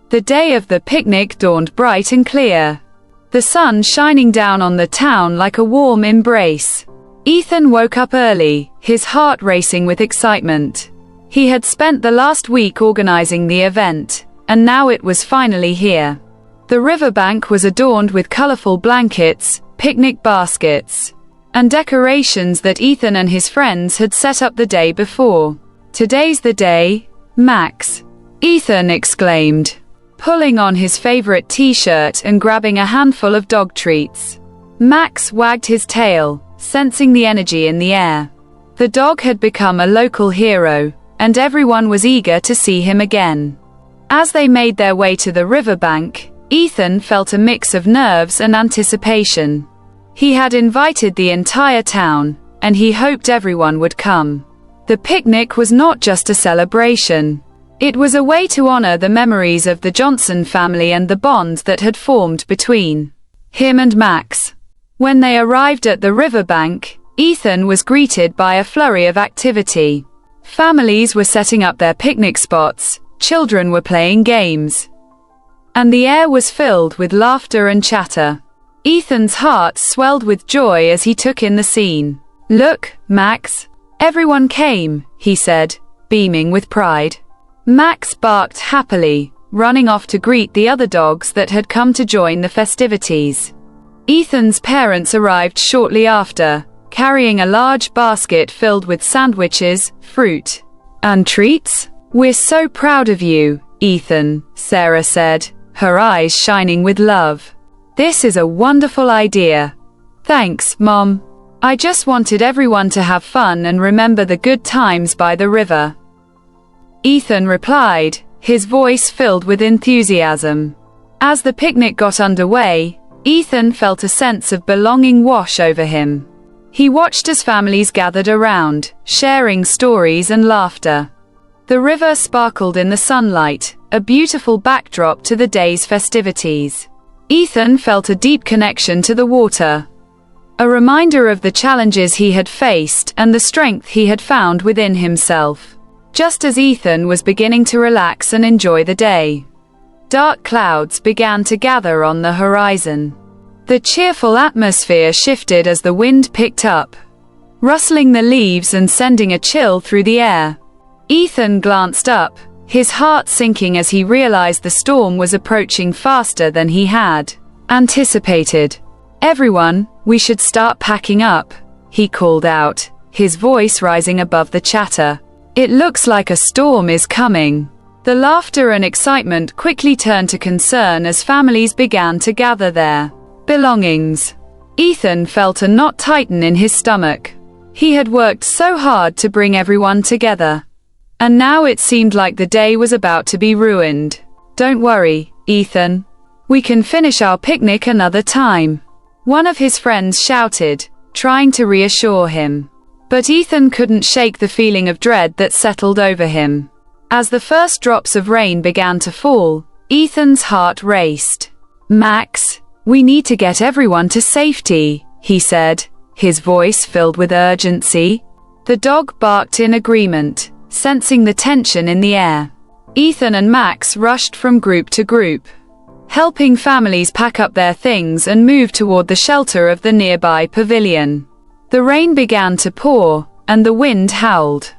A: The day of the picnic dawned bright and clear, the sun shining down on the town like a warm embrace. Ethan woke up early, his heart racing with excitement. He had spent the last week organizing the event, and now it was finally here. The riverbank was adorned with colorful blankets, picnic baskets, and decorations that Ethan and his friends had set up the day before. "Today's the day, Max," Ethan exclaimed, pulling on his favorite t-shirt and grabbing a handful of dog treats. Max wagged his tail, sensing the energy in the air. The dog had become a local hero, and everyone was eager to see him again. As they made their way to the riverbank, Ethan felt a mix of nerves and anticipation. He had invited the entire town, and he hoped everyone would come. The picnic was not just a celebration. It was a way to honor the memories of the Johnson family and the bond that had formed between him and Max. When they arrived at the riverbank, Ethan was greeted by a flurry of activity. Families were setting up their picnic spots, children were playing games, and the air was filled with laughter and chatter. Ethan's heart swelled with joy as he took in the scene. "Look, Max, everyone came," he said, beaming with pride. Max barked happily, running off to greet the other dogs that had come to join the festivities. Ethan's parents arrived shortly after, carrying a large basket filled with sandwiches, fruit, and treats. "We're so proud of you, Ethan," Sarah said, her eyes shining with love. "This is a wonderful idea." "Thanks, Mom. I just wanted everyone to have fun and remember the good times by the river," Ethan replied, his voice filled with enthusiasm. As the picnic got underway, Ethan felt a sense of belonging wash over him. He watched as families gathered around, sharing stories and laughter. The river sparkled in the sunlight, a beautiful backdrop to the day's festivities. Ethan felt a deep connection to the water, a reminder of the challenges he had faced and the strength he had found within himself. just as Ethan was beginning to relax and enjoy the day. Dark clouds began to gather on the horizon. The cheerful atmosphere shifted as the wind picked up, rustling the leaves and sending a chill through the air. Ethan glanced up, his heart sinking as he realized the storm was approaching faster than he had anticipated. "Everyone, we should start packing up," he called out, his voice rising above the chatter. "It looks like a storm is coming." The laughter and excitement quickly turned to concern as families began to gather their belongings. Ethan felt a knot tighten in his stomach. He had worked so hard to bring everyone together, and now it seemed like the day was about to be ruined. "Don't worry, Ethan. We can finish our picnic another time," one of his friends shouted, trying to reassure him. But Ethan couldn't shake the feeling of dread that settled over him. As the first drops of rain began to fall, Ethan's heart raced. "Max, we need to get everyone to safety," he said, his voice filled with urgency. The dog barked in agreement, sensing the tension in the air. Ethan and Max rushed from group to group, helping families pack up their things and move toward the shelter of the nearby pavilion. The rain began to pour, and the wind howled,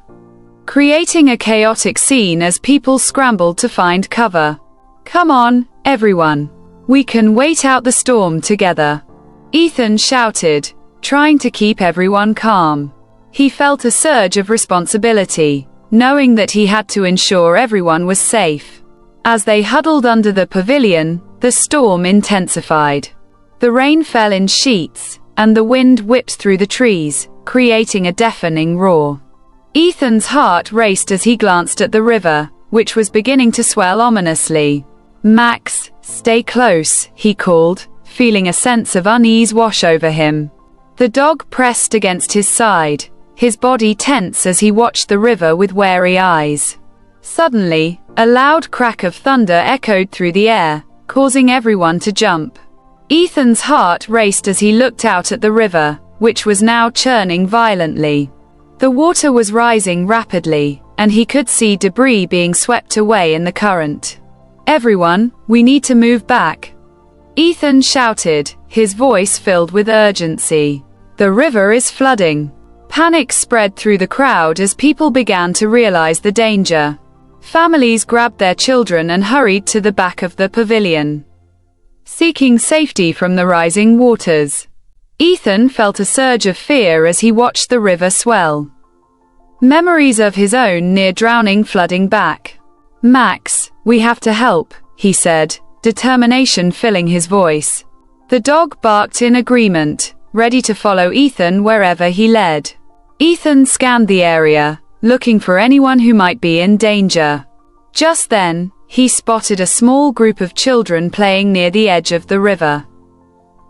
A: creating a chaotic scene as people scrambled to find cover. "Come on, everyone. We can wait out the storm together," Ethan shouted, trying to keep everyone calm. He felt a surge of responsibility, knowing that he had to ensure everyone was safe. As they huddled under the pavilion, the storm intensified. The rain fell in sheets, and the wind whipped through the trees, creating a deafening roar. Ethan's heart raced as he glanced at the river, which was beginning to swell ominously. "Max, stay close," he called, feeling a sense of unease wash over him. The dog pressed against his side, his body tense as he watched the river with wary eyes. Suddenly, a loud crack of thunder echoed through the air, causing everyone to jump. Ethan's heart raced as he looked out at the river, which was now churning violently. The water was rising rapidly, and he could see debris being swept away in the current. "Everyone, we need to move back," Ethan shouted, his voice filled with urgency. "The river is flooding." Panic spread through the crowd as people began to realize the danger. Families grabbed their children and hurried to the back of the pavilion, seeking safety from the rising waters. Ethan felt a surge of fear as he watched the river swell, memories of his own near drowning flooding back. "Max, we have to help," he said, determination filling his voice. The dog barked in agreement, ready to follow Ethan wherever he led. Ethan scanned the area, looking for anyone who might be in danger. Just then, he spotted a small group of children playing near the edge of the river,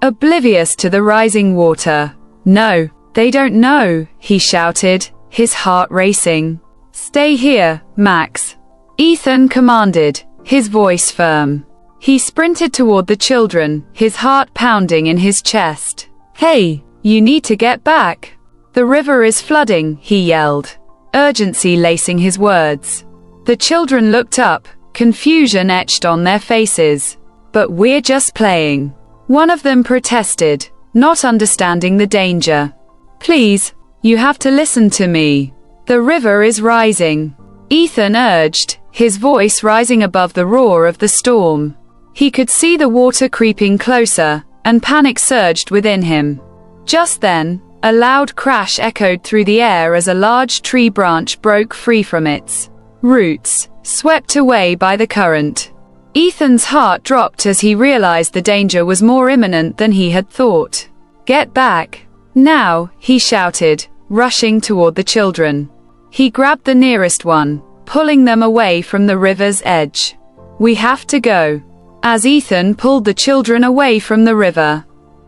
A: oblivious to the rising water. "No, they don't know," he shouted, his heart racing. "Stay here, Max," Ethan commanded, his voice firm. He sprinted toward the children, his heart pounding in his chest. "Hey, you need to get back. The river is flooding," he yelled, urgency lacing his words. The children looked up, confusion etched on their faces. "But we're just playing," one of them protested, not understanding the danger. "Please, you have to listen to me. The river is rising," Ethan urged, his voice rising above the roar of the storm. He could see the water creeping closer, and panic surged within him. Just then, a loud crash echoed through the air as a large tree branch broke free from its roots, swept away by the current. Ethan's heart dropped as he realized the danger was more imminent than he had thought. "Get back now," he shouted, rushing toward the children. He grabbed the nearest one, pulling them away from the river's edge. "We have to go." As Ethan pulled the children away from the river,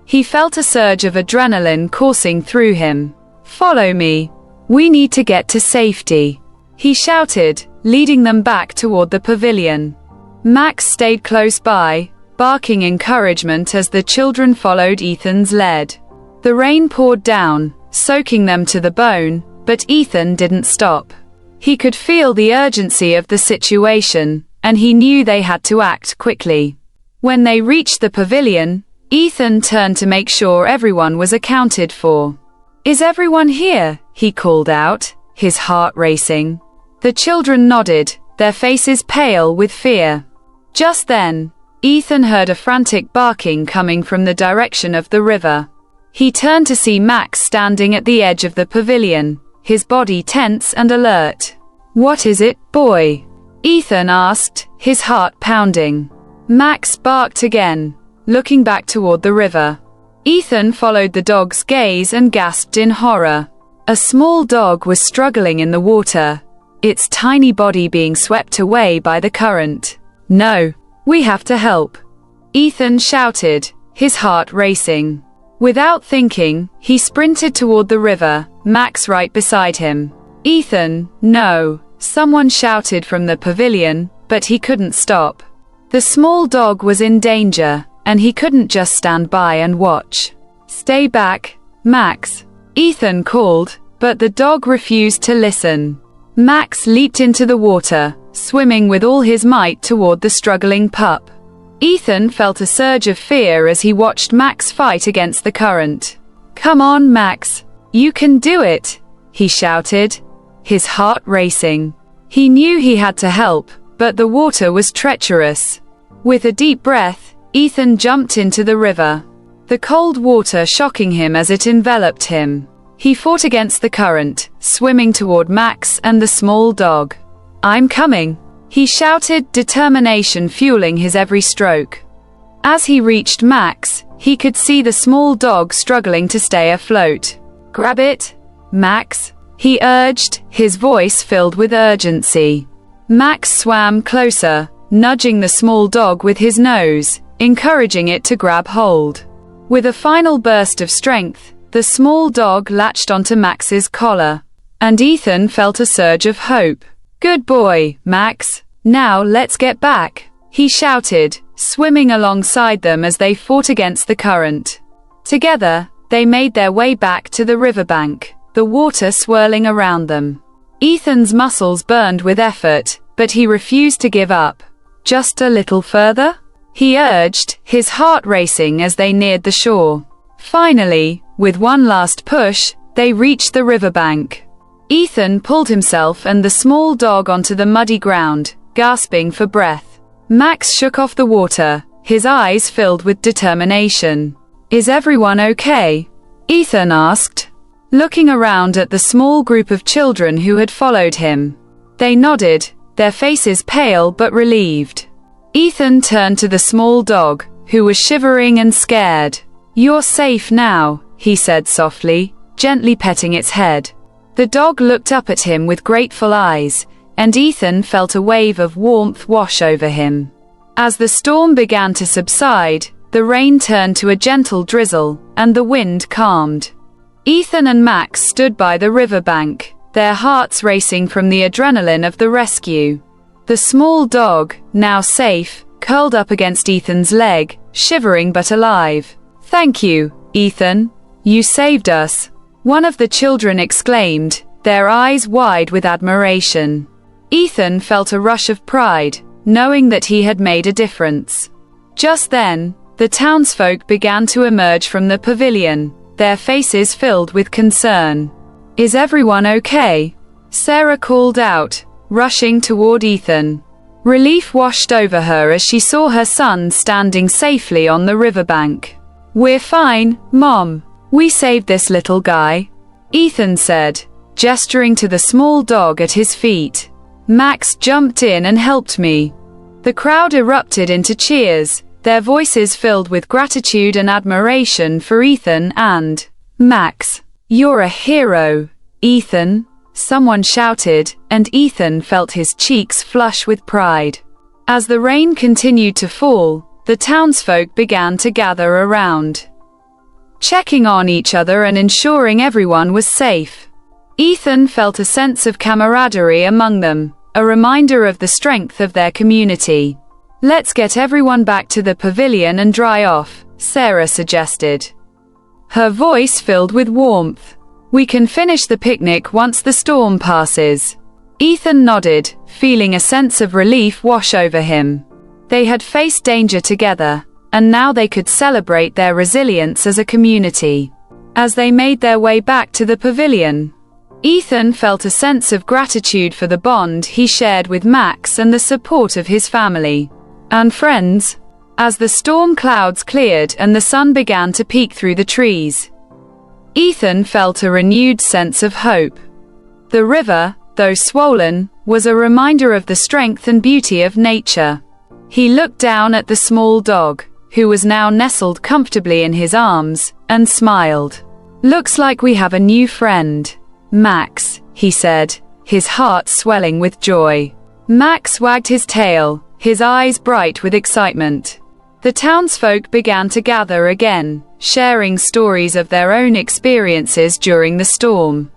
A: he felt a surge of adrenaline coursing through him. "Follow me. We need to get to safety," he shouted, leading them back toward the pavilion. Max stayed close by, barking encouragement as the children followed Ethan's lead. The rain poured down, soaking them to the bone, but Ethan didn't stop. He could feel the urgency of the situation, and he knew they had to act quickly. When they reached the pavilion, Ethan turned to make sure everyone was accounted for. "Is everyone here?" he called out, his heart racing. The children nodded, their faces pale with fear. Just then, Ethan heard a frantic barking coming from the direction of the river. He turned to see Max standing at the edge of the pavilion, his body tense and alert. "What is it, boy?" Ethan asked, his heart pounding. Max barked again, looking back toward the river. Ethan followed the dog's gaze and gasped in horror. A small dog was struggling in the water, its tiny body being swept away by the current. "No, we have to help," Ethan shouted, his heart racing. Without thinking, he sprinted toward the river, Max right beside him. "Ethan, no," someone shouted from the pavilion, but he couldn't stop. The small dog was in danger, and he couldn't just stand by and watch. "Stay back, Max," Ethan called, but the dog refused to listen. Max leaped into the water, swimming with all his might toward the struggling pup. Ethan felt a surge of fear as he watched Max fight against the current. "Come on, Max. You can do it," he shouted, his heart racing. He knew he had to help, but the water was treacherous. With a deep breath, Ethan jumped into the river, the cold water shocking him as it enveloped him. He fought against the current, swimming toward Max and the small dog. "I'm coming," he shouted, determination fueling his every stroke. As he reached Max, he could see the small dog struggling to stay afloat. "Grab it, Max," he urged, his voice filled with urgency. Max swam closer, nudging the small dog with his nose, encouraging it to grab hold. With a final burst of strength, the small dog latched onto Max's collar, and Ethan felt a surge of hope. "Good boy, Max. Now let's get back," he shouted, swimming alongside them as they fought against the current. Together, they made their way back to the riverbank, the water swirling around them. Ethan's muscles burned with effort, but he refused to give up. "Just a little further?" he urged, his heart racing as they neared the shore. Finally, with one last push, they reached the riverbank. Ethan pulled himself and the small dog onto the muddy ground, gasping for breath. Max shook off the water, his eyes filled with determination. "Is everyone okay?" Ethan asked, looking around at the small group of children who had followed him. They nodded, their faces pale but relieved. Ethan turned to the small dog, who was shivering and scared. "You're safe now," he said softly, gently petting its head. The dog looked up at him with grateful eyes, and Ethan felt a wave of warmth wash over him. As the storm began to subside, the rain turned to a gentle drizzle, and the wind calmed. Ethan and Max stood by the riverbank, their hearts racing from the adrenaline of the rescue. The small dog, now safe, curled up against Ethan's leg, shivering but alive. "Thank you, Ethan. You saved us," one of the children exclaimed, their eyes wide with admiration. Ethan felt a rush of pride, knowing that he had made a difference. Just then, the townsfolk began to emerge from the pavilion, their faces filled with concern. "Is everyone okay?" Sarah called out, rushing toward Ethan. Relief washed over her as she saw her son standing safely on the riverbank. "We're fine, Mom. We saved this little guy," Ethan said, gesturing to the small dog at his feet. "Max jumped in and helped me." The crowd erupted into cheers, their voices filled with gratitude and admiration for Ethan and Max. "You're a hero, Ethan," someone shouted, and Ethan felt his cheeks flush with pride. As the rain continued to fall, the townsfolk began to gather around, checking on each other and ensuring everyone was safe. Ethan felt a sense of camaraderie among them, a reminder of the strength of their community. "Let's get everyone back to the pavilion and dry off," Sarah suggested, her voice filled with warmth. "We can finish the picnic once the storm passes." Ethan nodded, feeling a sense of relief wash over him. They had faced danger together, and now they could celebrate their resilience as a community. As they made their way back to the pavilion, Ethan felt a sense of gratitude for the bond he shared with Max and the support of his family and friends. As the storm clouds cleared and the sun began to peek through the trees, Ethan felt a renewed sense of hope. The river, though swollen, was a reminder of the strength and beauty of nature. He looked down at the small dog, who was now nestled comfortably in his arms, and smiled. "Looks like we have a new friend, Max," he said, his heart swelling with joy. Max wagged his tail, his eyes bright with excitement. The townsfolk began to gather again, sharing stories of their own experiences during the storm.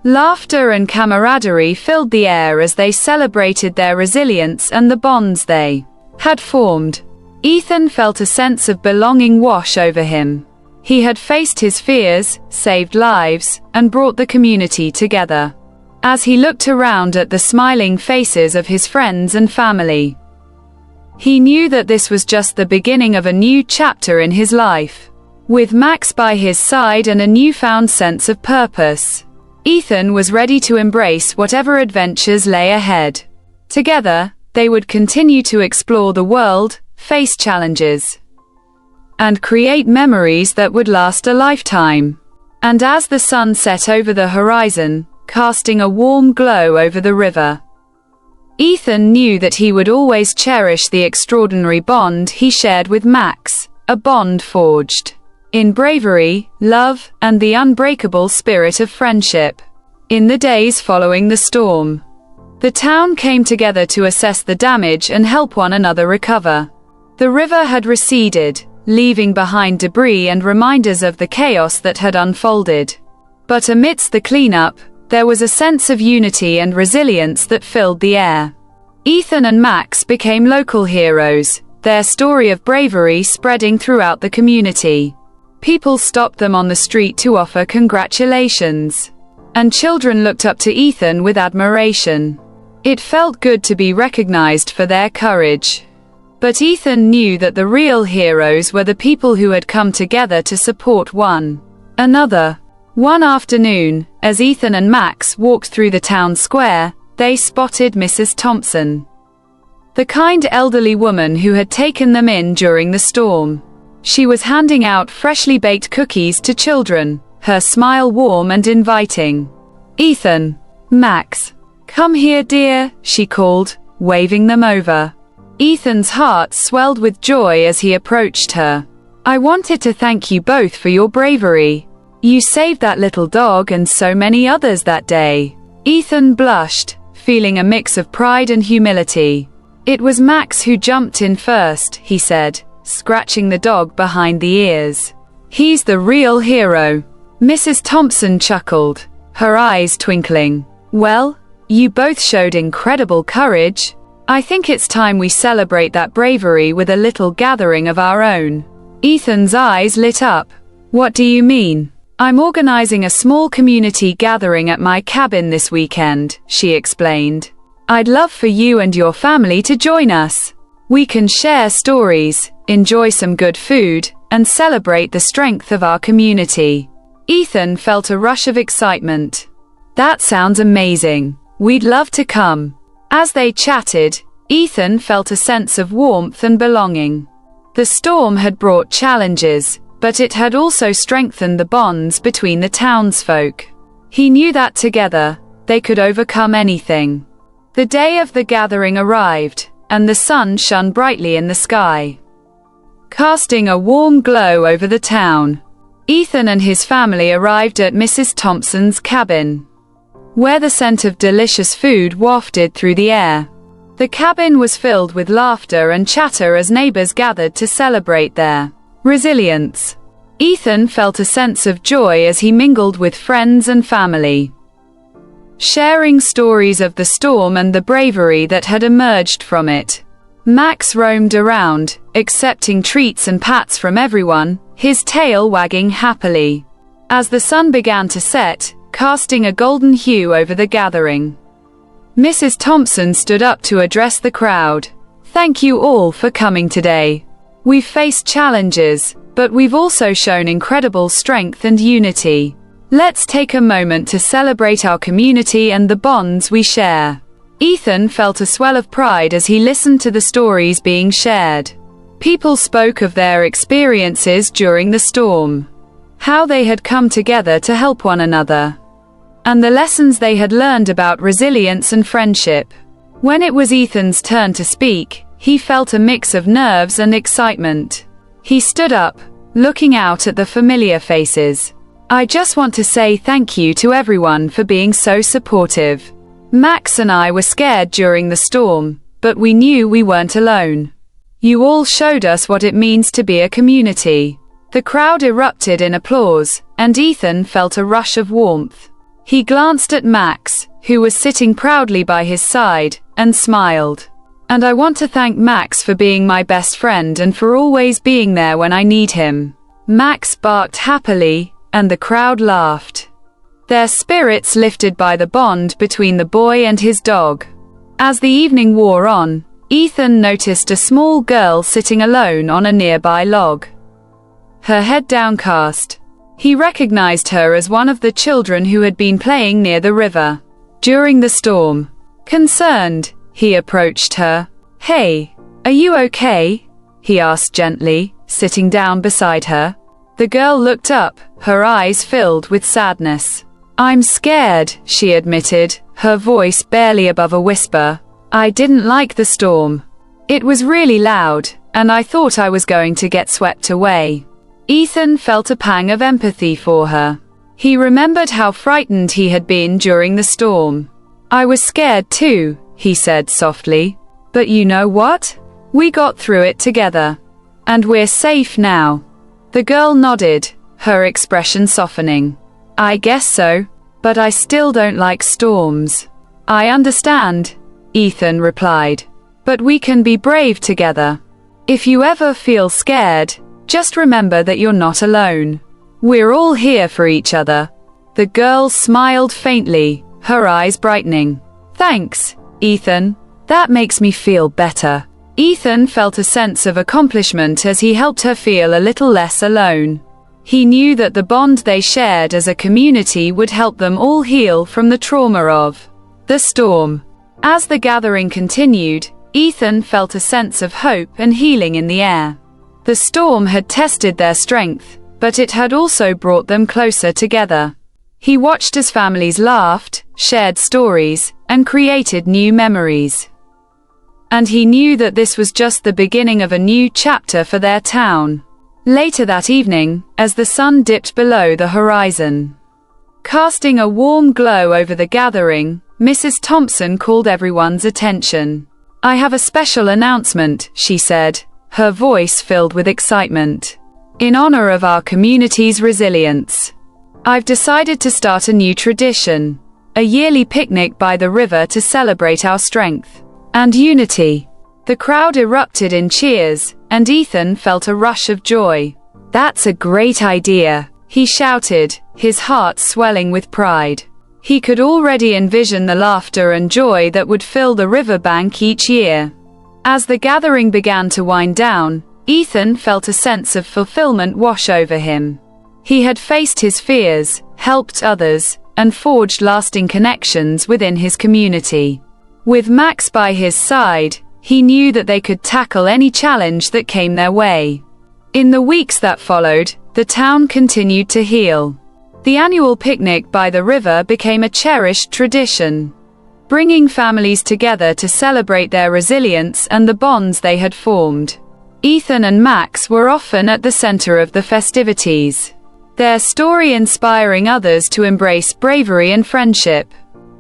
A: Laughter and camaraderie filled the air as they celebrated their resilience and the bonds they had formed. Ethan felt a sense of belonging wash over him. He had faced his fears, saved lives, and brought the community together. As he looked around at the smiling faces of his friends and family, he knew that this was just the beginning of a new chapter in his life. With Max by his side and a newfound sense of purpose, Ethan was ready to embrace whatever adventures lay ahead. Together, they would continue to explore the world, face challenges, and create memories that would last a lifetime. And as the sun set over the horizon, casting a warm glow over the river, Ethan knew that he would always cherish the extraordinary bond he shared with Max, a bond forged in bravery, love, and the unbreakable spirit of friendship. In the days following the storm, the town came together to assess the damage and help one another recover. The river had receded, leaving behind debris and reminders of the chaos that had unfolded. But amidst the cleanup, there was a sense of unity and resilience that filled the air. Ethan and Max became local heroes, their story of bravery spreading throughout the community. People stopped them on the street to offer congratulations, and children looked up to Ethan with admiration. It felt good to be recognized for their courage. But Ethan knew that the real heroes were the people who had come together to support one another. One afternoon, as Ethan and Max walked through the town square, they spotted Mrs. Thompson, the kind elderly woman who had taken them in during the storm. She was handing out freshly baked cookies to children, her smile warm and inviting. "Ethan, Max, come here, dear," she called, waving them over. Ethan's heart swelled with joy as he approached her. "I wanted to thank you both for your bravery. You saved that little dog and so many others that day." Ethan blushed, feeling a mix of pride and humility. "It was Max who jumped in first," he said, scratching the dog behind the ears. "He's the real hero." Mrs. Thompson chuckled, her eyes twinkling. "Well, you both showed incredible courage. I think it's time we celebrate that bravery with a little gathering of our own." Ethan's eyes lit up. "What do you mean?" "I'm organizing a small community gathering at my cabin this weekend," she explained. "I'd love for you and your family to join us. We can share stories, enjoy some good food, and celebrate the strength of our community." Ethan felt a rush of excitement. "That sounds amazing. We'd love to come." As they chatted, Ethan felt a sense of warmth and belonging. The storm had brought challenges, but it had also strengthened the bonds between the townsfolk. He knew that together, they could overcome anything. The day of the gathering arrived, and the sun shone brightly in the sky, casting a warm glow over the town. Ethan and his family arrived at Mrs. Thompson's cabin, where the scent of delicious food wafted through the air. The cabin was filled with laughter and chatter as neighbors gathered to celebrate their resilience. Ethan felt a sense of joy as he mingled with friends and family, sharing stories of the storm and the bravery that had emerged from it. Max roamed around, accepting treats and pats from everyone, his tail wagging happily. As the sun began to set, casting a golden hue over the gathering, Mrs. Thompson stood up to address the crowd. Thank you all for coming today. We've faced challenges, but we've also shown incredible strength and unity. Let's take a moment to celebrate our community and the bonds we share. Ethan felt a swell of pride as he listened to the stories being shared. People spoke of their experiences during the storm, how they had come together to help one another, and the lessons they had learned about resilience and friendship. When it was Ethan's turn to speak, he felt a mix of nerves and excitement. He stood up, looking out at the familiar faces. I just want to say thank you to everyone for being so supportive. Max and I were scared during the storm, but we knew we weren't alone. You all showed us what it means to be a community. The crowd erupted in applause, and Ethan felt a rush of warmth. He glanced at Max, who was sitting proudly by his side, and smiled. And I want to thank Max for being my best friend and for always being there when I need him. Max barked happily, and the crowd laughed, their spirits lifted by the bond between the boy and his dog. As the evening wore on, Ethan noticed a small girl sitting alone on a nearby log, her head downcast. He recognized her as one of the children who had been playing near the river during the storm. Concerned, he approached her. Hey, are you okay? He asked gently, sitting down beside her. The girl looked up, her eyes filled with sadness. I'm scared, she admitted, her voice barely above a whisper. I didn't like the storm. It was really loud, and I thought I was going to get swept away. Ethan felt a pang of empathy for her. He remembered how frightened he had been during the storm. I was scared too, he said softly. But you know what? We got through it together. And we're safe now. The girl nodded, her expression softening. I guess so, but I still don't like storms. I understand, Ethan replied. But we can be brave together. If you ever feel scared, just remember that you're not alone. We're all here for each other. The girl smiled faintly, her eyes brightening. Thanks, Ethan. That makes me feel better. Ethan felt a sense of accomplishment as he helped her feel a little less alone. He knew that the bond they shared as a community would help them all heal from the trauma of the storm. As the gathering continued, Ethan felt a sense of hope and healing in the air. The storm had tested their strength, but it had also brought them closer together. He watched as families laughed, shared stories, and created new memories. And he knew that this was just the beginning of a new chapter for their town. Later that evening, as the sun dipped below the horizon, casting a warm glow over the gathering, Mrs. Thompson called everyone's attention. I have a special announcement, she said, her voice filled with excitement. In honor of our community's resilience, I've decided to start a new tradition, a yearly picnic by the river to celebrate our strength and unity. The crowd erupted in cheers, and Ethan felt a rush of joy. That's a great idea, he shouted, his heart swelling with pride. He could already envision the laughter and joy that would fill the riverbank each year. As the gathering began to wind down, Ethan felt a sense of fulfillment wash over him. He had faced his fears, helped others, and forged lasting connections within his community. With Max by his side, he knew that they could tackle any challenge that came their way. In the weeks that followed, the town continued to heal. The annual picnic by the river became a cherished tradition, bringing families together to celebrate their resilience and the bonds they had formed. Ethan and Max were often at the center of the festivities, their story inspiring others to embrace bravery and friendship.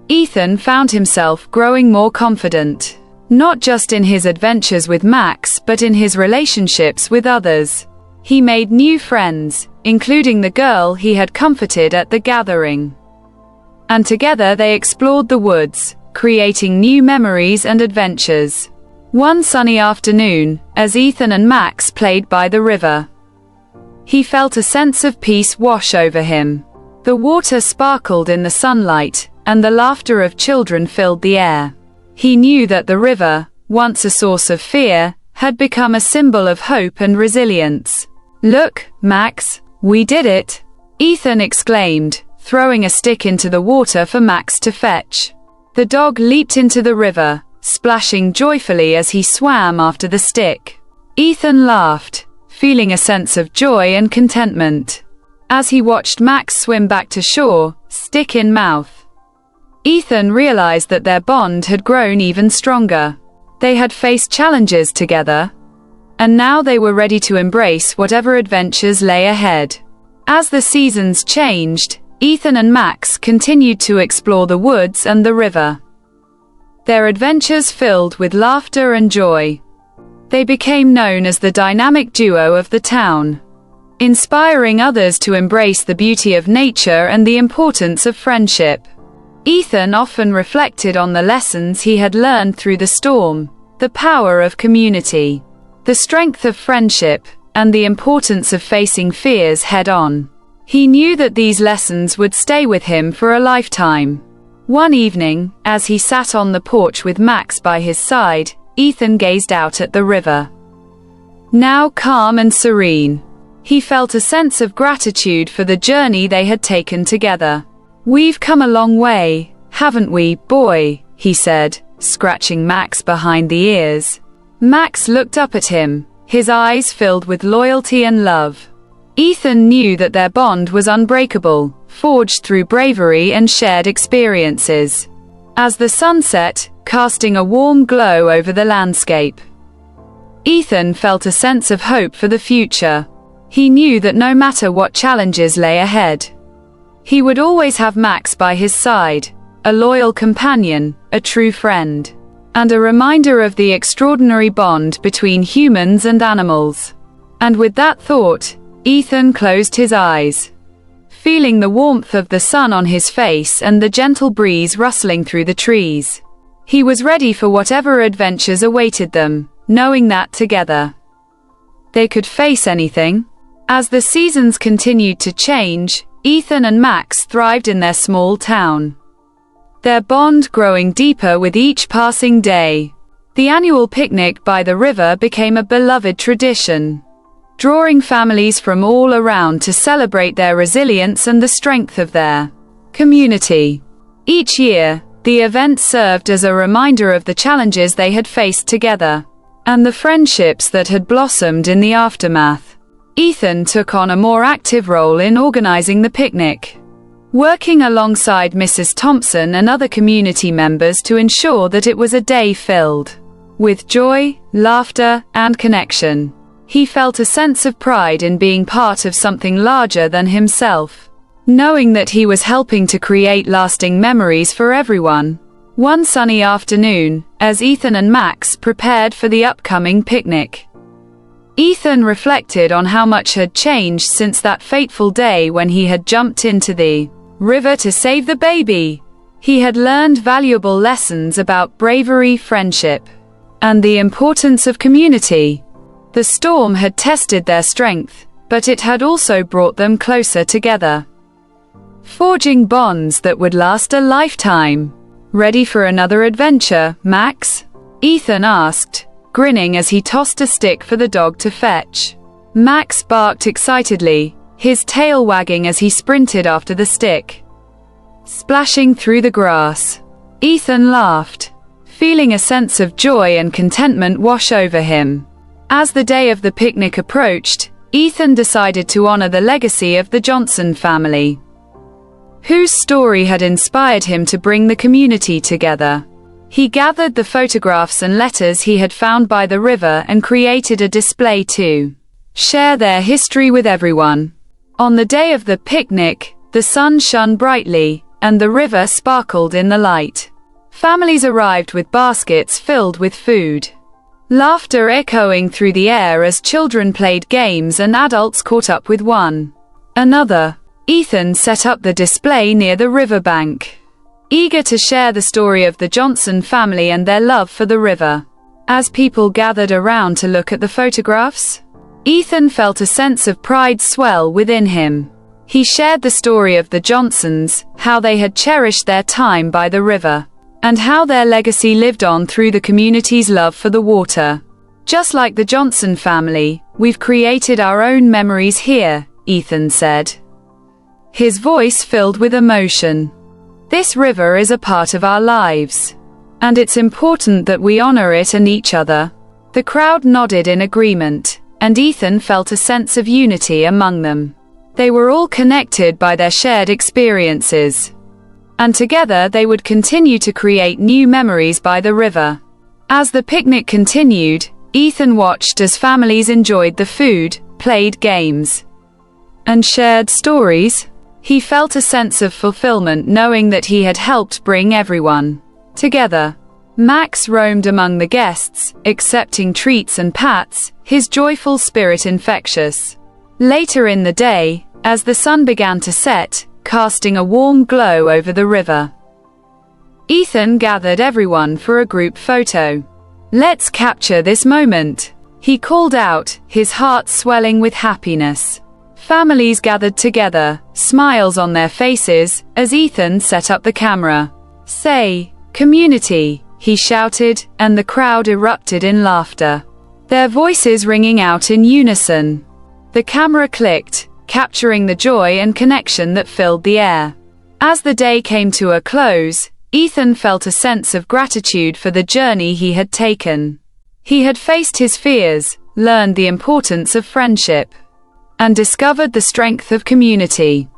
A: Ethan found himself growing more confident, not just in his adventures with Max but in his relationships with others. He made new friends, including the girl he had comforted at the gathering. And together they explored the woods, creating new memories and adventures. One sunny afternoon, as Ethan and Max played by the river, he felt a sense of peace wash over him. The water sparkled in the sunlight, and the laughter of children filled the air. He knew that the river, once a source of fear, had become a symbol of hope and resilience. "Look, Max, we did it!" Ethan exclaimed, throwing a stick into the water for Max to fetch. The dog leaped into the river, splashing joyfully as he swam after the stick. Ethan laughed, feeling a sense of joy and contentment. As he watched Max swim back to shore, stick in mouth, Ethan realized that their bond had grown even stronger. They had faced challenges together, and now they were ready to embrace whatever adventures lay ahead. As the seasons changed, Ethan and Max continued to explore the woods and the river. Their adventures filled with laughter and joy. They became known as the dynamic duo of the town, inspiring others to embrace the beauty of nature and the importance of friendship. Ethan often reflected on the lessons he had learned through the storm, the power of community, the strength of friendship, and the importance of facing fears head-on. He knew that these lessons would stay with him for a lifetime. One evening, as he sat on the porch with Max by his side, Ethan gazed out at the river. Now calm and serene, he felt a sense of gratitude for the journey they had taken together. "We've come a long way, haven't we, boy?" he said, scratching Max behind the ears. Max looked up at him, his eyes filled with loyalty and love. Ethan knew that their bond was unbreakable, forged through bravery and shared experiences. As the sun set, casting a warm glow over the landscape, Ethan felt a sense of hope for the future. He knew that no matter what challenges lay ahead, he would always have Max by his side, a loyal companion, a true friend, and a reminder of the extraordinary bond between humans and animals. And with that thought, Ethan closed his eyes, feeling the warmth of the sun on his face and the gentle breeze rustling through the trees. He was ready for whatever adventures awaited them, knowing that together they could face anything. As the seasons continued to change, Ethan and Max thrived in their small town, their bond growing deeper with each passing day. The annual picnic by the river became a beloved tradition, drawing families from all around to celebrate their resilience and the strength of their community. Each year, the event served as a reminder of the challenges they had faced together, and the friendships that had blossomed in the aftermath. Ethan took on a more active role in organizing the picnic, working alongside Mrs. Thompson and other community members to ensure that it was a day filled with joy, laughter, and connection. He felt a sense of pride in being part of something larger than himself, knowing that he was helping to create lasting memories for everyone. One sunny afternoon, as Ethan and Max prepared for the upcoming picnic, Ethan reflected on how much had changed since that fateful day when he had jumped into the river to save the baby. He had learned valuable lessons about bravery, friendship, and the importance of community. The storm had tested their strength, but it had also brought them closer together, forging bonds that would last a lifetime. "Ready for another adventure, Max?" Ethan asked, grinning as he tossed a stick for the dog to fetch. Max barked excitedly, his tail wagging as he sprinted after the stick, splashing through the grass. Ethan laughed, feeling a sense of joy and contentment wash over him. As the day of the picnic approached, Ethan decided to honor the legacy of the Johnson family, whose story had inspired him to bring the community together. He gathered the photographs and letters he had found by the river and created a display to share their history with everyone. On the day of the picnic, the sun shone brightly, and the river sparkled in the light. Families arrived with baskets filled with food, laughter echoing through the air as children played games and adults caught up with one another. Ethan set up the display near the riverbank, eager to share the story of the Johnson family and their love for the river. As people gathered around to look at the photographs, Ethan felt a sense of pride swell within him. He shared the story of the Johnsons, how they had cherished their time by the river, and how their legacy lived on through the community's love for the water. Just like the Johnson family, we've created our own memories here, Ethan said, his voice filled with emotion. This river is a part of our lives, and it's important that we honor it and each other. The crowd nodded in agreement, and Ethan felt a sense of unity among them. They were all connected by their shared experiences, and together they would continue to create new memories by the river. As the picnic continued, Ethan watched as families enjoyed the food, played games, and shared stories. He felt a sense of fulfillment knowing that he had helped bring everyone together. Max roamed among the guests, accepting treats and pats, his joyful spirit infectious. Later in the day, as the sun began to set, casting a warm glow over the river, Ethan gathered everyone for a group photo. "Let's capture this moment," he called out, his heart swelling with happiness. Families gathered together, smiles on their faces, as Ethan set up the camera. "Say, community," he shouted, and the crowd erupted in laughter, their voices ringing out in unison. The camera clicked, capturing the joy and connection that filled the air. As the day came to a close, Ethan felt a sense of gratitude for the journey he had taken. He had faced his fears, learned the importance of friendship, and discovered the strength of community.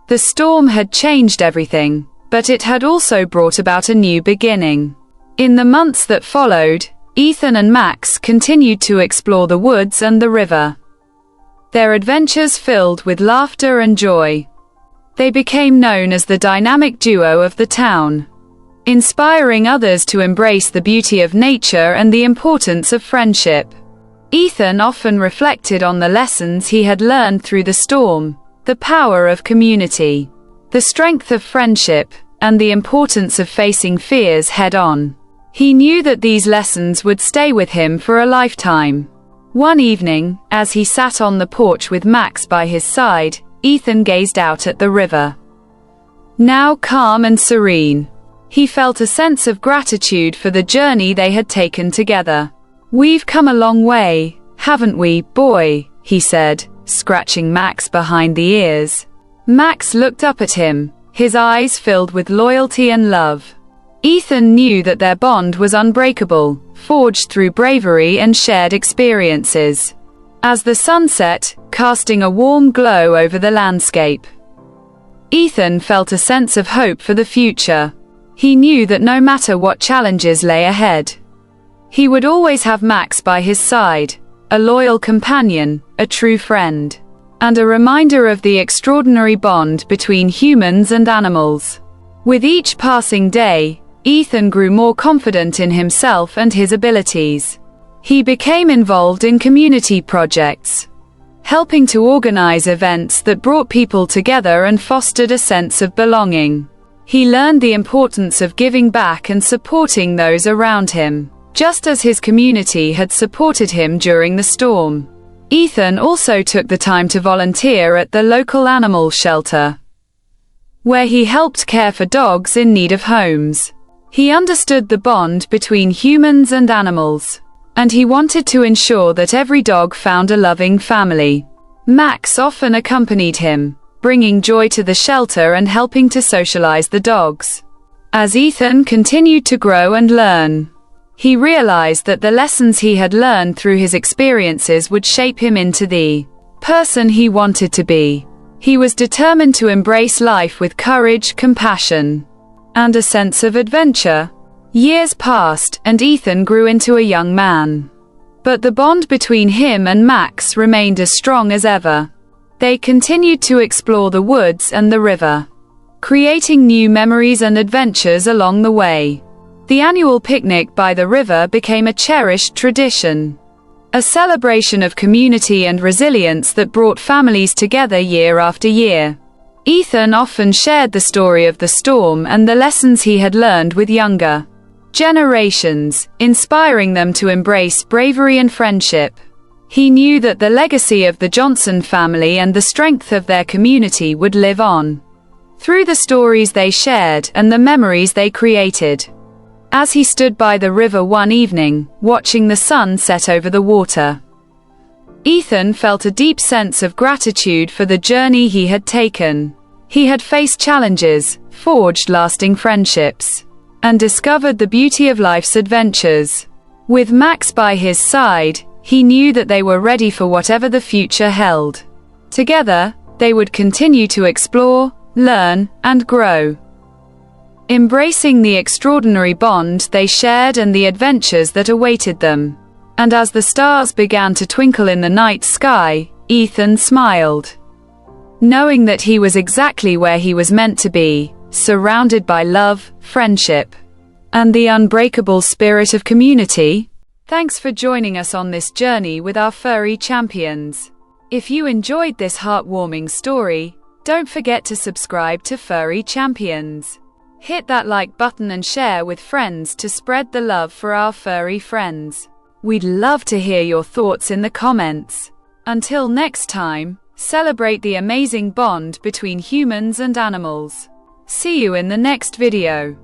A: The storm had changed everything, but it had also brought about a new beginning. In the months that followed, Ethan and Max continued to explore the woods and the river, their adventures filled with laughter and joy. They became known as the dynamic duo of the town, inspiring others to embrace the beauty of nature and the importance of friendship. Ethan often reflected on the lessons he had learned through the storm, the power of community, the strength of friendship, and the importance of facing fears head-on. He knew that these lessons would stay with him for a lifetime. One evening, as he sat on the porch with Max by his side, Ethan gazed out at the river. Now calm and serene, he felt a sense of gratitude for the journey they had taken together. "We've come a long way, haven't we, boy?" he said, scratching Max behind the ears. Max looked up at him, his eyes filled with loyalty and love. Ethan knew that their bond was unbreakable, forged through bravery and shared experiences. As the sun set, casting a warm glow over the landscape, Ethan felt a sense of hope for the future. He knew that no matter what challenges lay ahead, he would always have Max by his side, a loyal companion, a true friend, and a reminder of the extraordinary bond between humans and animals. With each passing day, Ethan grew more confident in himself and his abilities. He became involved in community projects, helping to organize events that brought people together and fostered a sense of belonging. He learned the importance of giving back and supporting those around him, just as his community had supported him during the storm. Ethan also took the time to volunteer at the local animal shelter, where he helped care for dogs in need of homes. He understood the bond between humans and animals, and he wanted to ensure that every dog found a loving family. Max often accompanied him, bringing joy to the shelter and helping to socialize the dogs. As Ethan continued to grow and learn, he realized that the lessons he had learned through his experiences would shape him into the person he wanted to be. He was determined to embrace life with courage, compassion, and a sense of adventure. Years passed, and Ethan grew into a young man. But the bond between him and Max remained as strong as ever. They continued to explore the woods and the river, creating new memories and adventures along the way. The annual picnic by the river became a cherished tradition, a celebration of community and resilience that brought families together year after year. Ethan often shared the story of the storm and the lessons he had learned with younger generations, inspiring them to embrace bravery and friendship. He knew that the legacy of the Johnson family and the strength of their community would live on through the stories they shared and the memories they created. As he stood by the river one evening, watching the sun set over the water, Ethan felt a deep sense of gratitude for the journey he had taken. He had faced challenges, forged lasting friendships, and discovered the beauty of life's adventures. With Max by his side, he knew that they were ready for whatever the future held. Together, they would continue to explore, learn, and grow, embracing the extraordinary bond they shared and the adventures that awaited them. And as the stars began to twinkle in the night sky, Ethan smiled, knowing that he was exactly where he was meant to be, surrounded by love, friendship, and the unbreakable spirit of community. Thanks for joining us on this journey with our furry champions. If you enjoyed this heartwarming story, don't forget to subscribe to Furry Champions. Hit that like button and share with friends to spread the love for our furry friends. We'd love to hear your thoughts in the comments. Until next time, celebrate the amazing bond between humans and animals. See you in the next video.